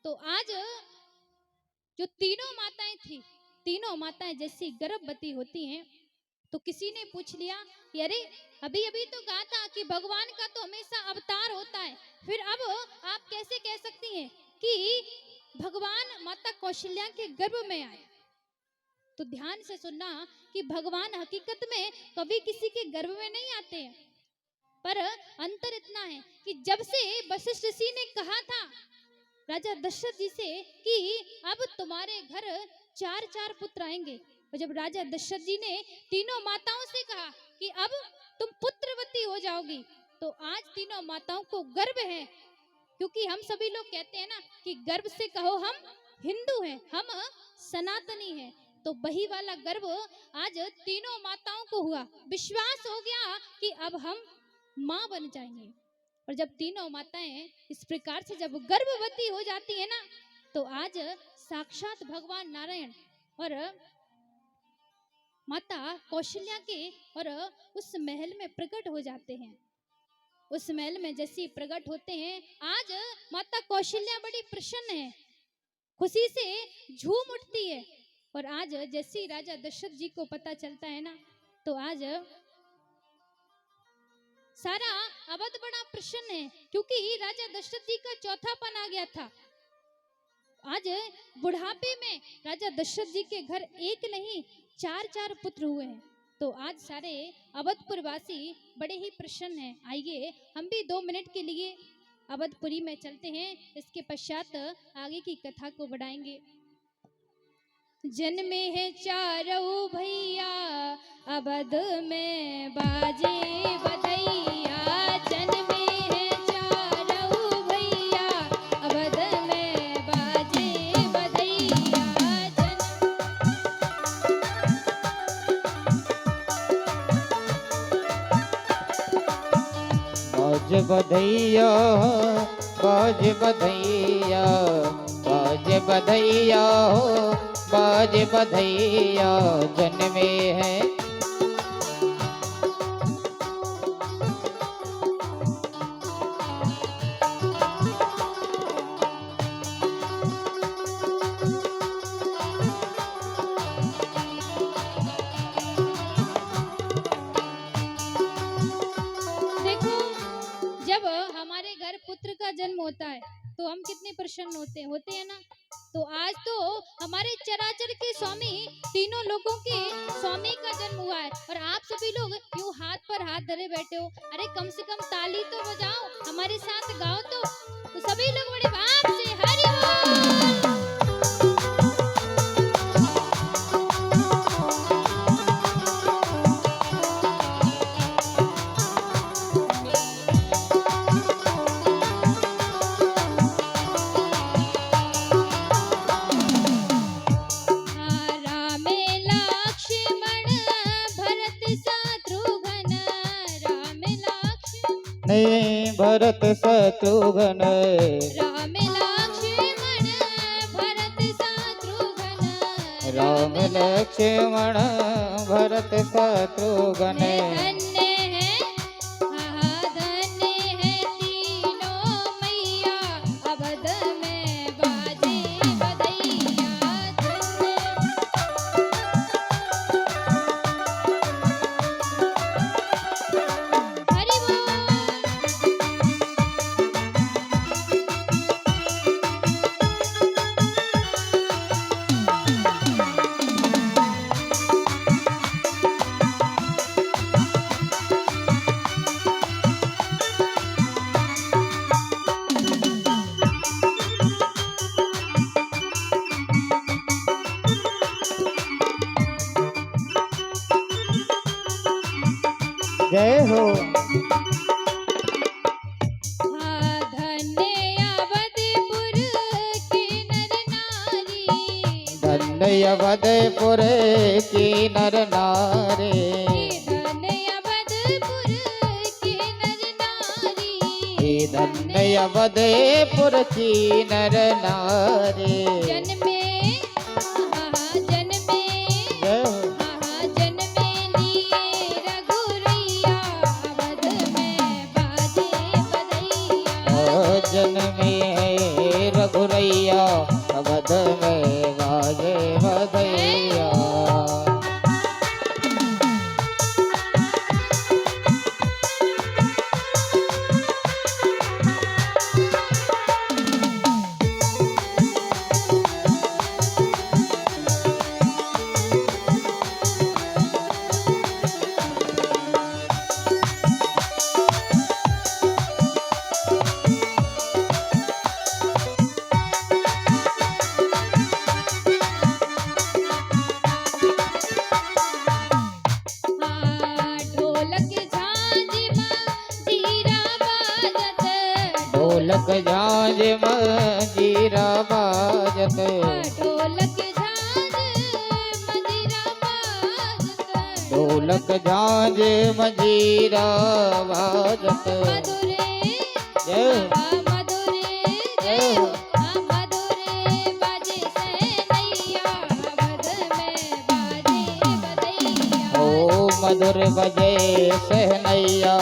तो आज जो तीनों माताएं थी, तीनों माताएं जैसी गर्भवती होती हैं, तो किसी ने पूछ लिया कि अरे अभी अभी तो कहा था कि भगवान का तो हमेशा अवतार होता है, फिर अब आप कैसे कह सकती हैं कि भगवान माता कौशल्या के गर्भ में आए? तो ध्यान से सुनना कि भगवान हकीकत में कभी किसी के गर्भ में नहीं आते हैं, पर अंतर इतना है कि जब से वशिष्ठ ऋषि ने कहा था राजा दशरथ जी से कि अब तुम्हारे घर 4 पुत्र आएंगे, और जब राजा दशरथ जी ने तीनों माताओं से कहा कि अब तुम पुत्रवती हो जाओगी, तो आज तीनों माताओं को गर्व है। क्योंकि हम सभी लोग कहते हैं ना कि गर्व से कहो हम हिंदू हैं, हम सनातनी हैं, तो वही वाला गर्व आज तीनों माताओं को हुआ। विश्वास हो गया कि अब हम माँ बन जाएंगे। और जब तीनों माताएं इस प्रकार से जब गर्भवती हो जाती है ना, तो आज साक्षात भगवान नारायण और माता कौशल्या के और उस महल में प्रकट हो जाते हैं। उस महल में जैसे प्रकट होते हैं, आज माता कौशल्या बड़ी प्रसन्न है, खुशी से झूम उठती है। और आज जैसे राजा दशरथ जी को पता चलता है ना, तो आज सारा अवध बड़ा प्रसन्न है, क्योंकि राजा दशरथ जी का चौथापन आ गया था। आज बुढ़ापे में राजा दशरथ जी के घर एक नहीं 4 पुत्र हुए हैं। तो आज सारे अवधपुर वासी बड़े ही प्रसन्न हैं। आइए हम भी 2 मिनट के लिए अवधपुरी में चलते हैं, इसके पश्चात आगे की कथा को बढ़ाएंगे। जन्मे है 4 भैया अवध में बाजे बधैया, जन्मे है 4 भैया अवध में बाजे बधैया। बाज बधैया, बाज बधैया, बाज बधैया हो, बाज बधैया जन्मे हैं। देखो, जब हमारे घर पुत्र का जन्म होता है तो हम कितने प्रसन्न होते हैं ना। तो आज तो हमारे चराचर के स्वामी, तीनों लोगों के स्वामी का जन्म हुआ है, और आप सभी लोग यूं हाथ पर हाथ धरे बैठे हो। अरे कम से कम ताली तो बजाओ, हमारे साथ गाओ तो सभी लोग बड़े भाव से हरि बोल। भरत शत्रुघ्न, राम लक्ष्मण भरत शत्रुघ्न, राम लक्ष्मण भरत शत्रुघ्न। धन्य है, धन्य है तीनों मैया अवध में बाजे बधैया। हरि बोल। जय हो। धन्य अवधपुर के नर नारी, धन्य अवधपुर की नर नारी, धन्य अवधपुर के नर नारी, धन्य अवधपुर की नर नारी। जन्मे जन्मे जय हो। जन्मे लिए रघुरैया अवध में बाजे बधैया। जन्मे है रघुरैया अवध में बाजे बधैया। झांझ मंजीरा बाजत, ढोलक झांझ मंजीरा बाजत, ढोलक झांझ मंजीरा बाजत। मधुरे जय हो, बाबा मधुरे जय जय हो। हो मधुरे बाजे सनैया अवध में बाजे बधैया ओ मधुर बजे सहनैया,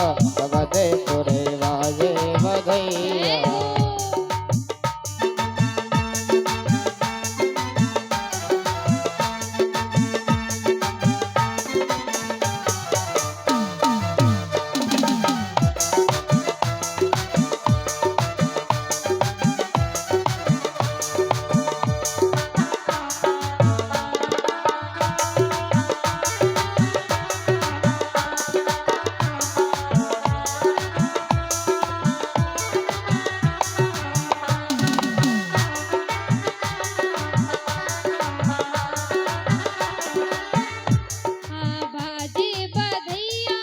अवधपुर बाजे बधैया। जय हो। हाँ बाजे बधैया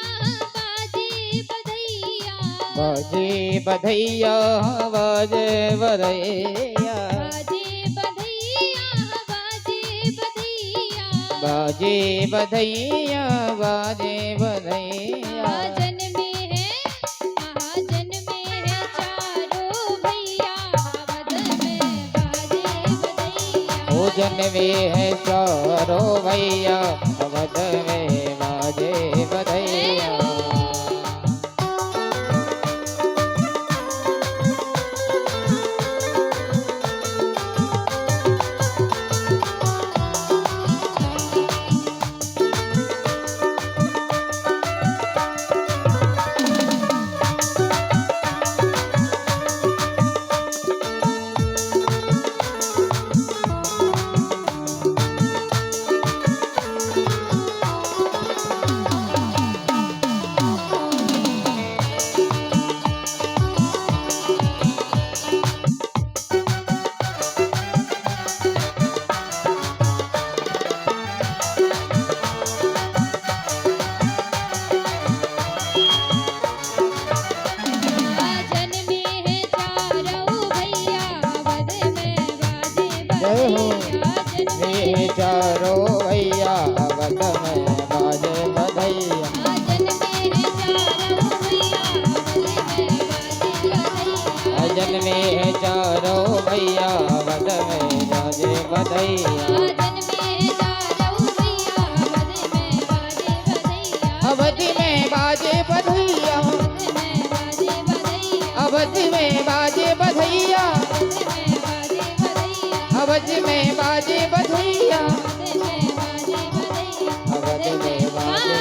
बाजे बधैया बाजे बधैया, बाजे बधैया, बाजे बधैया बाजे बधैया बाजे बधैया। महाजन में है चारों भैया अवध में बाजे ओ जन में है चारों भैया, अवध में बाजे बधैया बधैया। महाजन में है चारों भैया अवध में बाजे जय हो। बधैया वे चारों भैया, अवध में बाजे बधैया। महाजन में है चारों भैया अवध में बाजे बधैया जन में है चारों भैया, अवध में बाजे बधैया। महाजन में है चारों भैया अवध में बाजे बधैया अवध में बाजे बधैया, अवध में बाजे बधैया अवध में बाजे बधैया, अवध में बाजे अवध में बाजे।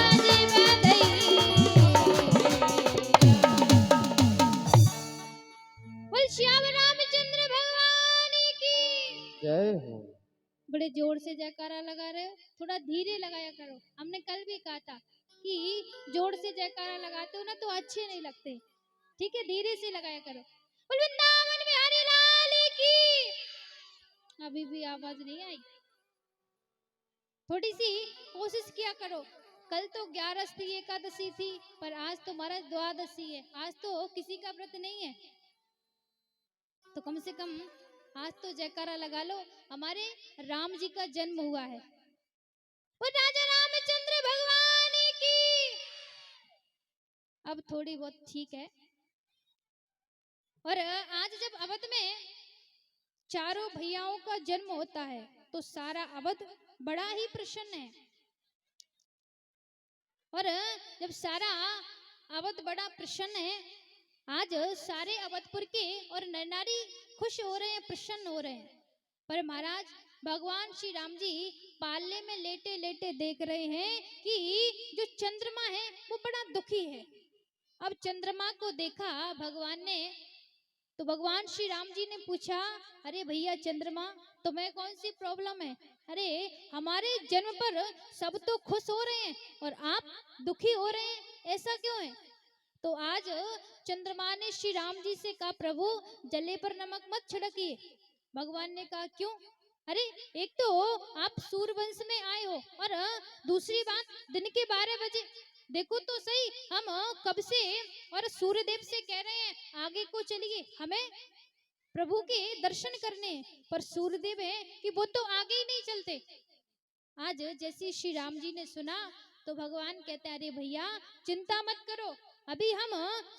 बोल श्याम रामचंद्र भगवान की जय हो। बड़े जोर से जयकारा लगा रहे हो, थोड़ा धीरे लगाया करो। हमने कल भी कहा था कि जोर से जयकारा लगाते हो ना तो अच्छे नहीं लगते, ठीक है, धीरे से लगाया करो। बोल वृंदावन बिहारी लाल की। अभी भी आवाज नहीं आई, थोड़ी सी कोशिश किया करो। कल तो 11 थी, एकादशी थी, पर आज तो महाराज द्वादशी है, आज तो किसी का व्रत नहीं है, तो कम से कम आज तो जयकारा लगा लो। हमारे राम जी का जन्म हुआ है, वो राजा रामचंद्र भगवान की। अब थोड़ी बहुत ठीक है। और आज जब अवध में चारों भैयाओं का जन्म होता है तो सारा अवध बड़ा ही प्रसन्न है। और जब सारा अवध बड़ा प्रसन्न है, आज सारे अवधपुर के और नर नारी खुश हो रहे हैं, प्रसन्न हो रहे हैं। पर महाराज भगवान श्री राम जी पालने में लेटे लेटे देख रहे हैं कि जो चंद्रमा है वो बड़ा दुखी है। अब चंद्रमा को देखा भगवान ने, तो भगवान श्री राम जी ने पूछा, अरे भैया चंद्रमा, तुम्हें कौन सी प्रॉब्लम है? अरे हमारे जन्म पर सब तो खुश हो रहे हैं और आप दुखी हो रहे हैं, ऐसा क्यों है? तो आज चंद्रमा ने श्री राम जी से कहा, प्रभु जले पर नमक मत छिड़किए। भगवान ने कहा, क्यों? अरे एक तो आप सूर्यवंश में आए हो, और दूसरी बात दिन के 12 बजे देखो तो सही, हम कब से और सूर्यदेव से कह रहे हैं आगे को चलिए, हमें प्रभु के दर्शन करने, पर सूर्यदेव है कि वो तो आगे ही नहीं चलते। आज जैसे श्री राम जी ने सुना तो भगवान कहते हैं अरे भैया चिंता मत करो, अभी हम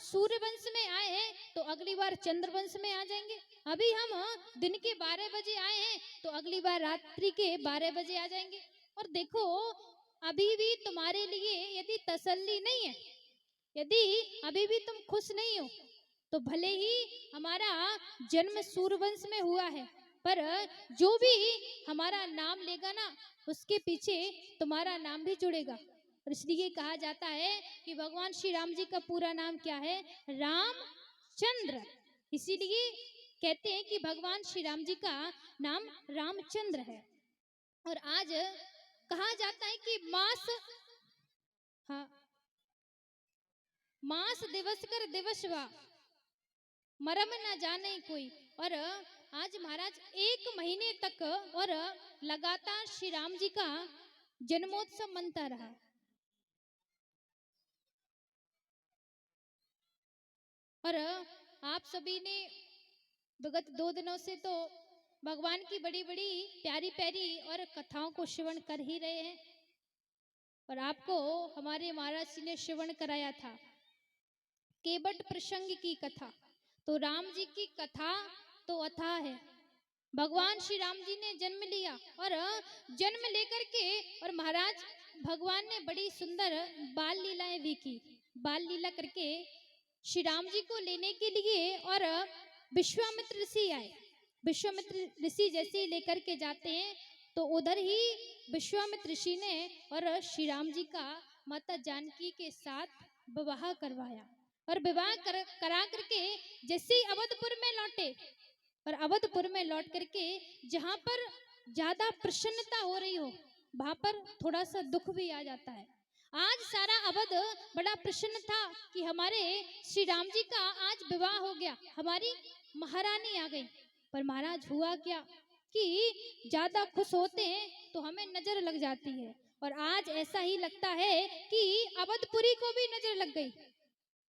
सूर्य वंश में आए हैं तो अगली बार चंद्र वंश में आ जाएंगे। अभी हम दिन के 12 बजे आए हैं तो अगली बार रात्रि के 12 बजे आ जाएंगे। और देखो अभी भी तुम्हारे लिए यदि तसल्ली नहीं है, यदि अभी भी तुम खुश नहीं हो, तो भले ही हमारा जन्म सूर्यवंश में हुआ है, पर जो भी हमारा नाम लेगा ना उसके पीछे तुम्हारा नाम भी जुड़ेगा। और इसलिए कहा जाता है कि भगवान श्री राम जी का पूरा नाम क्या है, रामचंद्र। इसीलिए कहते हैं कि भगवान श्री राम जी का नाम रामचंद्र है। और आज कहा जाता है कि मास दिवस कर दिवसवा मरम न जाने कोई। और आज महाराज 1 महीने तक और लगातार श्री राम जी का जन्मोत्सव मनता रहा। और आप सभी ने विगत 2 दिनों से तो भगवान की बड़ी बड़ी प्यारी प्यारी और कथाओं को श्रवण कर ही रहे हैं। और आपको हमारे महाराज जी ने श्रवण कराया था केवट प्रसंग की कथा। तो राम जी की कथा तो अथाह है। भगवान श्री राम जी ने जन्म लिया और जन्म लेकर के और महाराज भगवान ने बड़ी सुंदर बाल लीलाएं भी की। बाल लीला करके श्री राम जी को लेने के लिए और विश्वामित्र ऋषि आए। विश्वामित्र ऋषि जैसे लेकर के जाते हैं तो उधर ही विश्वामित्र ऋषि ने और श्री राम जी का माता जानकी के साथ विवाह करवाया। और विवाह करा करके जैसे ही अवधपुर में लौटे, और अवधपुर में लौट करके जहां पर ज्यादा प्रसन्नता हो रही हो वहां पर थोड़ा सा दुख भी आ जाता है। आज सारा अवध बड़ा प्रसन्न था कि हमारे श्री राम जी का आज विवाह हो गया, हमारी महारानी आ गई। पर महाराज हुआ क्या कि ज्यादा खुश होते हैं तो हमें नजर लग जाती है। और आज ऐसा ही लगता है कि अवधपुरी को भी नजर लग गई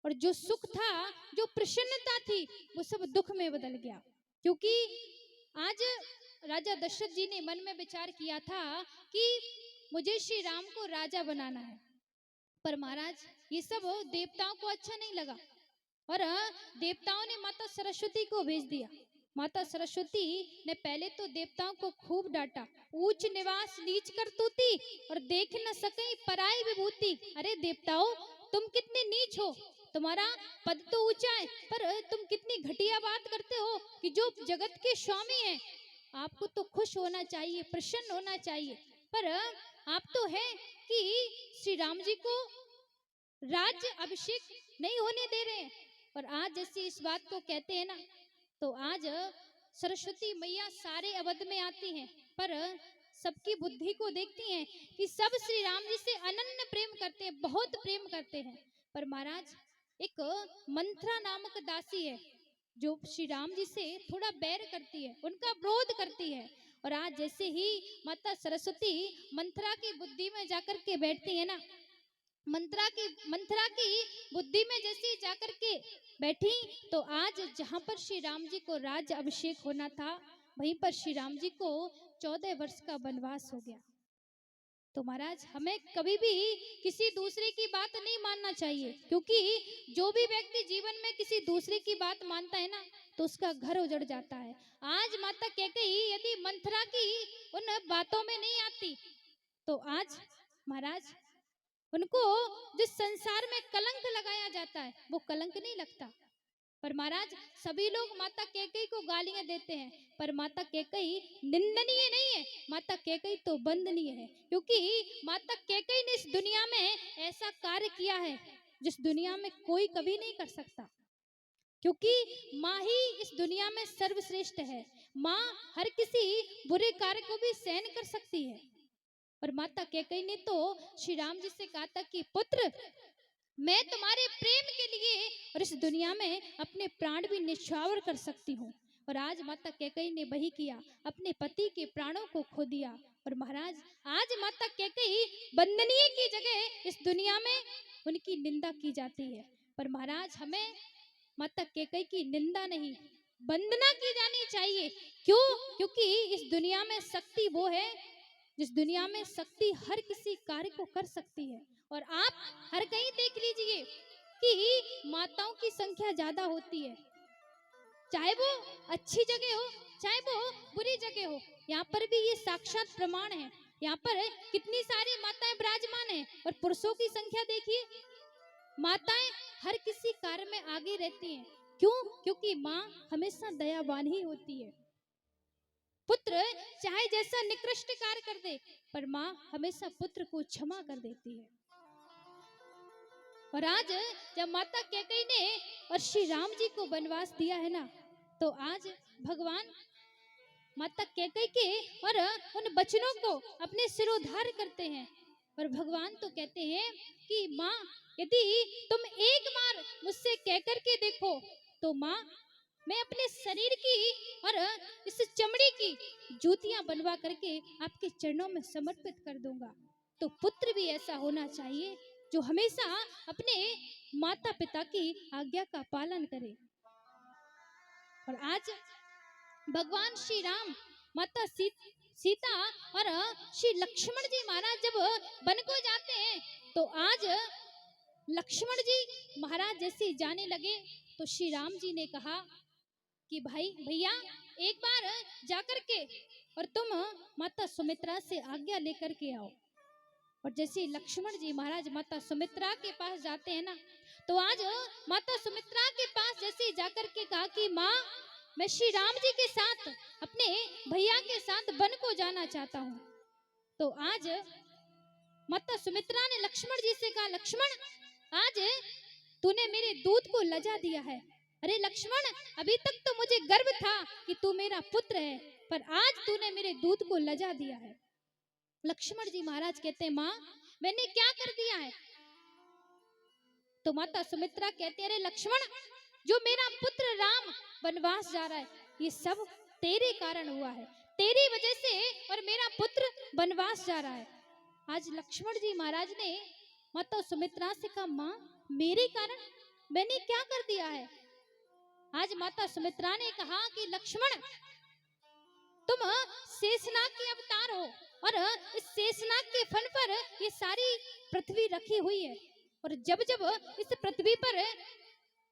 और जो सुख था, जो प्रसन्नता थी, वो सब दुख में बदल गया। क्योंकि आज राजा दशरथ जी ने मन में विचार किया था कि मुझे श्री राम को राजा बनाना है। पर महाराज ये सब देवताओं को अच्छा नहीं लगा और देवताओं ने माता सरस्वती को भेज दिया। माता सरस्वती ने पहले तो देवताओं को खूब डांटा, ऊंच निवास नीच करतूती और देख न सके पराई विभूति। अरे देवताओं तुम कितने नीच हो, तुम्हारा पद तो ऊंचा है पर तुम कितनी घटिया बात करते हो कि जो जगत के स्वामी हैं आपको तो खुश होना चाहिए, प्रसन्न होना चाहिए। पर आप तो है कि श्री राम जी को राज्य अभिषेक नहीं होने दे रहे हैं। और आज जैसे इस बात को कहते हैं ना, तो आज सरस्वती मैया सारे अवध में आती हैं पर सबकी बुद्धि को देखती हैं कि सब श्री राम जी से अनन्य प्रेम करते हैं, बहुत प्रेम करते हैं। पर महाराज एक मंत्रा नामक दासी है जो श्री राम जी से थोड़ा बैर करती है, उनका विरोध करती है। और आज जैसे ही माता सरस्वती मंत्रा की बुद्धि में जाकर के बैठती है ना, मंत्रा की बुद्धि में जैसे जाकर के बैठी, तो आज जहां पर श्री राम जी को राज्य अभिषेक होना था वहीं पर श्री राम जी को 14 वर्ष का वनवास हो गया। तो महाराज हमें कभी भी किसी दूसरे की बात नहीं मानना चाहिए, क्योंकि जो भी व्यक्ति जीवन में किसी दूसरे की बात मानता है ना तो उसका घर उजड़ जाता है। आज माता कैकेयी यदि मंथरा की उन बातों में नहीं आती तो आज महाराज उनको जिस संसार में कलंक लगाया जाता है वो कलंक नहीं लगता। पर महाराज सभी लोग माता कैकेयी को गालियां देते हैं, पर माता कैकेयी निंदनीय नहीं है, माता कैकेयी तो वंदनीय है। क्योंकि माता कैकेयी ने इस दुनिया में ऐसा कार्य किया है जिस दुनिया में कोई कभी नहीं कर सकता। क्योंकि माँ ही इस दुनिया में सर्वश्रेष्ठ है। माँ हर किसी बुरे कार्य को भी सहन कर सकती है। और माता कैकेयी ने तो श्री राम जी से कहा था कि पुत्र मैं तुम्हारे प्रेम के लिए और इस दुनिया में अपने प्राण भी निछावर कर सकती हूँ। और आज माता कैकेयी ने वही किया, अपने पति के प्राणों को खो दिया। और महाराज आज माता कैकेयी वंदनीय की जगह इस दुनिया में उनकी निंदा की जाती है। पर महाराज हमें माता कैकेयी की निंदा नहीं वंदना की जानी चाहिए। क्यों? क्योंकि इस दुनिया में शक्ति वो है, जिस दुनिया में शक्ति हर किसी कार्य को कर सकती है। और आप हर कहीं देख लीजिए कि माताओं की संख्या ज्यादा होती है, चाहे वो अच्छी जगह हो चाहे वो बुरी जगह हो। यहाँ पर भी ये साक्षात प्रमाण है। यहाँ पर कितनी सारी माताएं विराजमान हैं और पुरुषों की संख्या देखिए। माताएं हर किसी कार्य में आगे रहती हैं। क्यों? क्योंकि माँ हमेशा दयावान ही होती है। पुत्र चाहे जैसा निकृष्ट कार्य कर दे, पर माँ हमेशा पुत्र को क्षमा कर देती है। और आज जब माता कैकेयी ने और श्री राम जी को वनवास दिया है ना, तो आज भगवान माता कैकेयी के और उन वचनों को अपने सिरोधार्य करते हैं। और भगवान तो कहते हैं कि माँ, यदि तुम एक बार मुझसे कह करके देखो तो माँ, मैं अपने शरीर की और इस चमड़ी की जूतियां बनवा करके आपके चरणों में समर्पित कर दूंगा। तो पुत्र भी ऐसा होना चाहिए जो हमेशा अपने माता पिता की आज्ञा का पालन करे। और आज भगवान श्री राम, माता सीता और श्री लक्ष्मण जी महाराज जब वन को जाते हैं, तो आज लक्ष्मण जी महाराज जैसे जाने लगे तो श्री राम जी ने कहा कि भाई भैया, एक बार जाकर के और तुम माता सुमित्रा से आज्ञा लेकर के आओ। और जैसे लक्ष्मण जी महाराज माता सुमित्रा के पास जाते हैं ना, तो आज माता सुमित्रा के पास जैसे जाकर के कहा कि माँ, मैं श्री राम जी के साथ अपने भैया के साथ वन को जाना चाहता हूँ। तो आज माता सुमित्रा ने लक्ष्मण जी से कहा, लक्ष्मण, आज तूने मेरे दूध को लजा दिया है। अरे लक्ष्मण, अभी तक तो मुझे गर्व था कि तू मेरा पुत्र है, पर आज तूने मेरे दूध को लजा दिया है। लक्ष्मण जी महाराज कहते हैं, माँ, मैंने क्या कर दिया है? तो माता सुमित्रा कहती है, अरे लक्ष्मण, जो मेरा पुत्र राम वनवास जा रहा है, ये सब तेरे कारण हुआ है। तेरी वजह से और मेरा पुत्र वनवास जा रहा है। आज लक्ष्मण जी महाराज ने माता सुमित्रा से कहा, माँ, मेरे कारण? मैंने क्या कर दिया है? आज माता सुमित्रा ने कहा कि लक्ष्मण, तुम शेषनाग के अवतार हो और इस शेषनाग के फन पर ये सारी पृथ्वी रखी हुई है। और जब जब इस पृथ्वी पर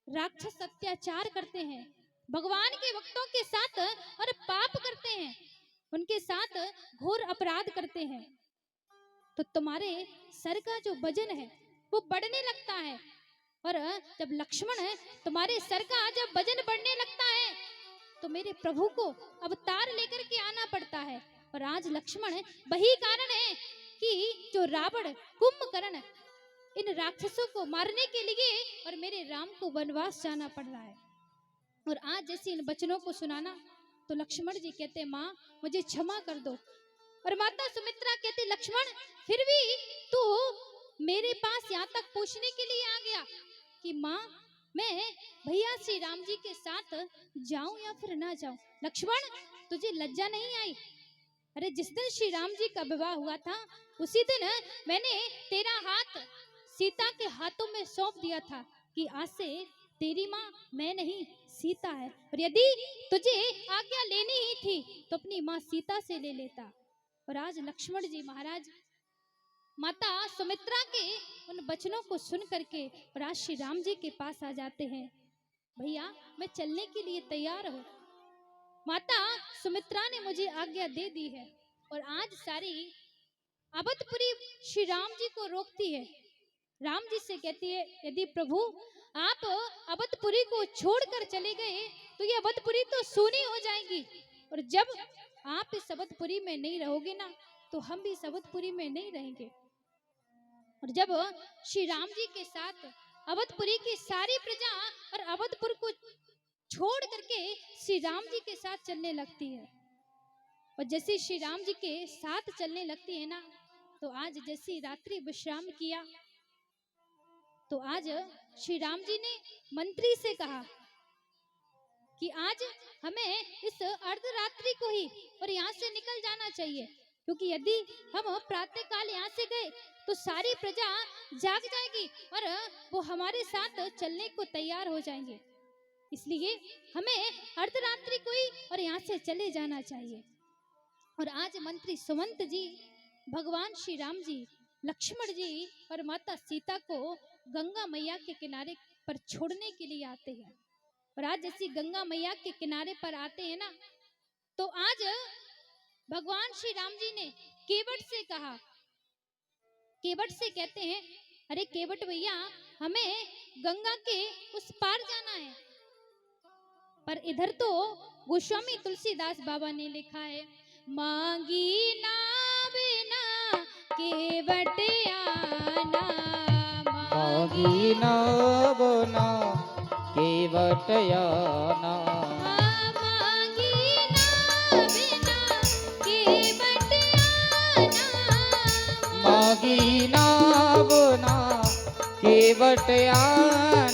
राक्षस अत्याचार करते हैं, भगवान के भक्तों के साथ और पाप करते हैं, उनके साथ घोर अपराध करते हैं, तो तुम्हारे सर का जो वजन है वो बढ़ने लगता है। और जब लक्ष्मण है, तुम्हारे सर का जब वजन बढ़ने लगता है तो मेरे प्रभु को अवतार लेकर के आना पड़ता है। और आज लक्ष्मण है, वही कारण है कि जो रावण, कुंभकर्ण, इन राक्षसों को मारने के लिए और मेरे राम को वनवास जाना पड़ रहा है। और आज जैसे इन वचनों को सुनाना, तो लक्ष्मण जी कहते हैं, माँ, मुझे क्षमा कर दो। और माता सुमित्रा कहती, लक्ष्मण, फिर भी तू मेरे पास यहाँ तक पूछने के लिए आ गया कि माँ, मैं भैया श्री राम जी के साथ जाऊं या फिर ना जाऊं? लक्ष्मण, तुझे लज्जा नहीं आई? अरे जिस दिन श्री राम जी का विवाह हुआ था, उसी दिन मैंने तेरा हाथ सीता के हाथों में सौंप दिया था कि आज से तेरी माँ मैं नहीं, सीता है। और यदि तुझे आज्ञा लेनी ही थी तो अपनी माँ सीता से ले लेता। और आज लक्ष्मण जी महाराज माता सुमित्रा के उन वचनों को सुन करके और आज श्री राम जी के पास आ जाते हैं, भैया मैं चलने के लिए तैयार हूँ। माता सुमित्रा ने मुझे आज्ञा दे दी है। और आज सारी अवधपुरी श्री राम जी को रोकती है। राम जी से कहती है, यदि प्रभु आप अवधपुरी को छोड़कर चले गए तो ये अवधपुरी तो सूनी हो जाएगी। और जब आप इस अवधपुरी में नहीं रहोगे ना, तो हम भी इस अवधपुरी में नहीं रहेंगे। और जब श्री राम जी के साथ अवधपुरी की सारी प्रजा और अवधपुर को छोड़ करके श्री राम जी के साथ चलने लगती है, और जैसे श्री राम जी के साथ चलने लगती है ना, तो आज जैसे रात्रि विश्राम किया, तो आज श्री राम जी ने मंत्री से कहा कि आज हमें इस अर्धरात्रि को ही और यहाँ से निकल जाना चाहिए, क्योंकि यदि हम प्रातः काल यहाँ से गए तो सारी प्रजा जाग जाएगी और वो हमारे साथ चलने को तैयार हो जाएंगे। इसलिए हमें अर्धरात्रि को ही और यहाँ से चले जाना चाहिए। और आज मंत्री सुमंत जी भगवान श्री राम जी, लक्ष्मण जी और माता सीता को गंगा मैया के किनारे पर छोड़ने के लिए आते हैं। और आज जैसी गंगा मैया के किनारे पर आते हैं ना, तो आज भगवान श्री राम जी ने केवट से कहा, केवट से कहते हैं, अरे केवट भैया, हमें गंगा के उस पार जाना है। पर इधर तो गोस्वामी तुलसीदास बाबा ने लिखा है, मांगी नाव ना केवट आना, मांगी नाव ना केवट आना, मांगी नाव ना केवट आना, मांगी नाव ना केवट आना,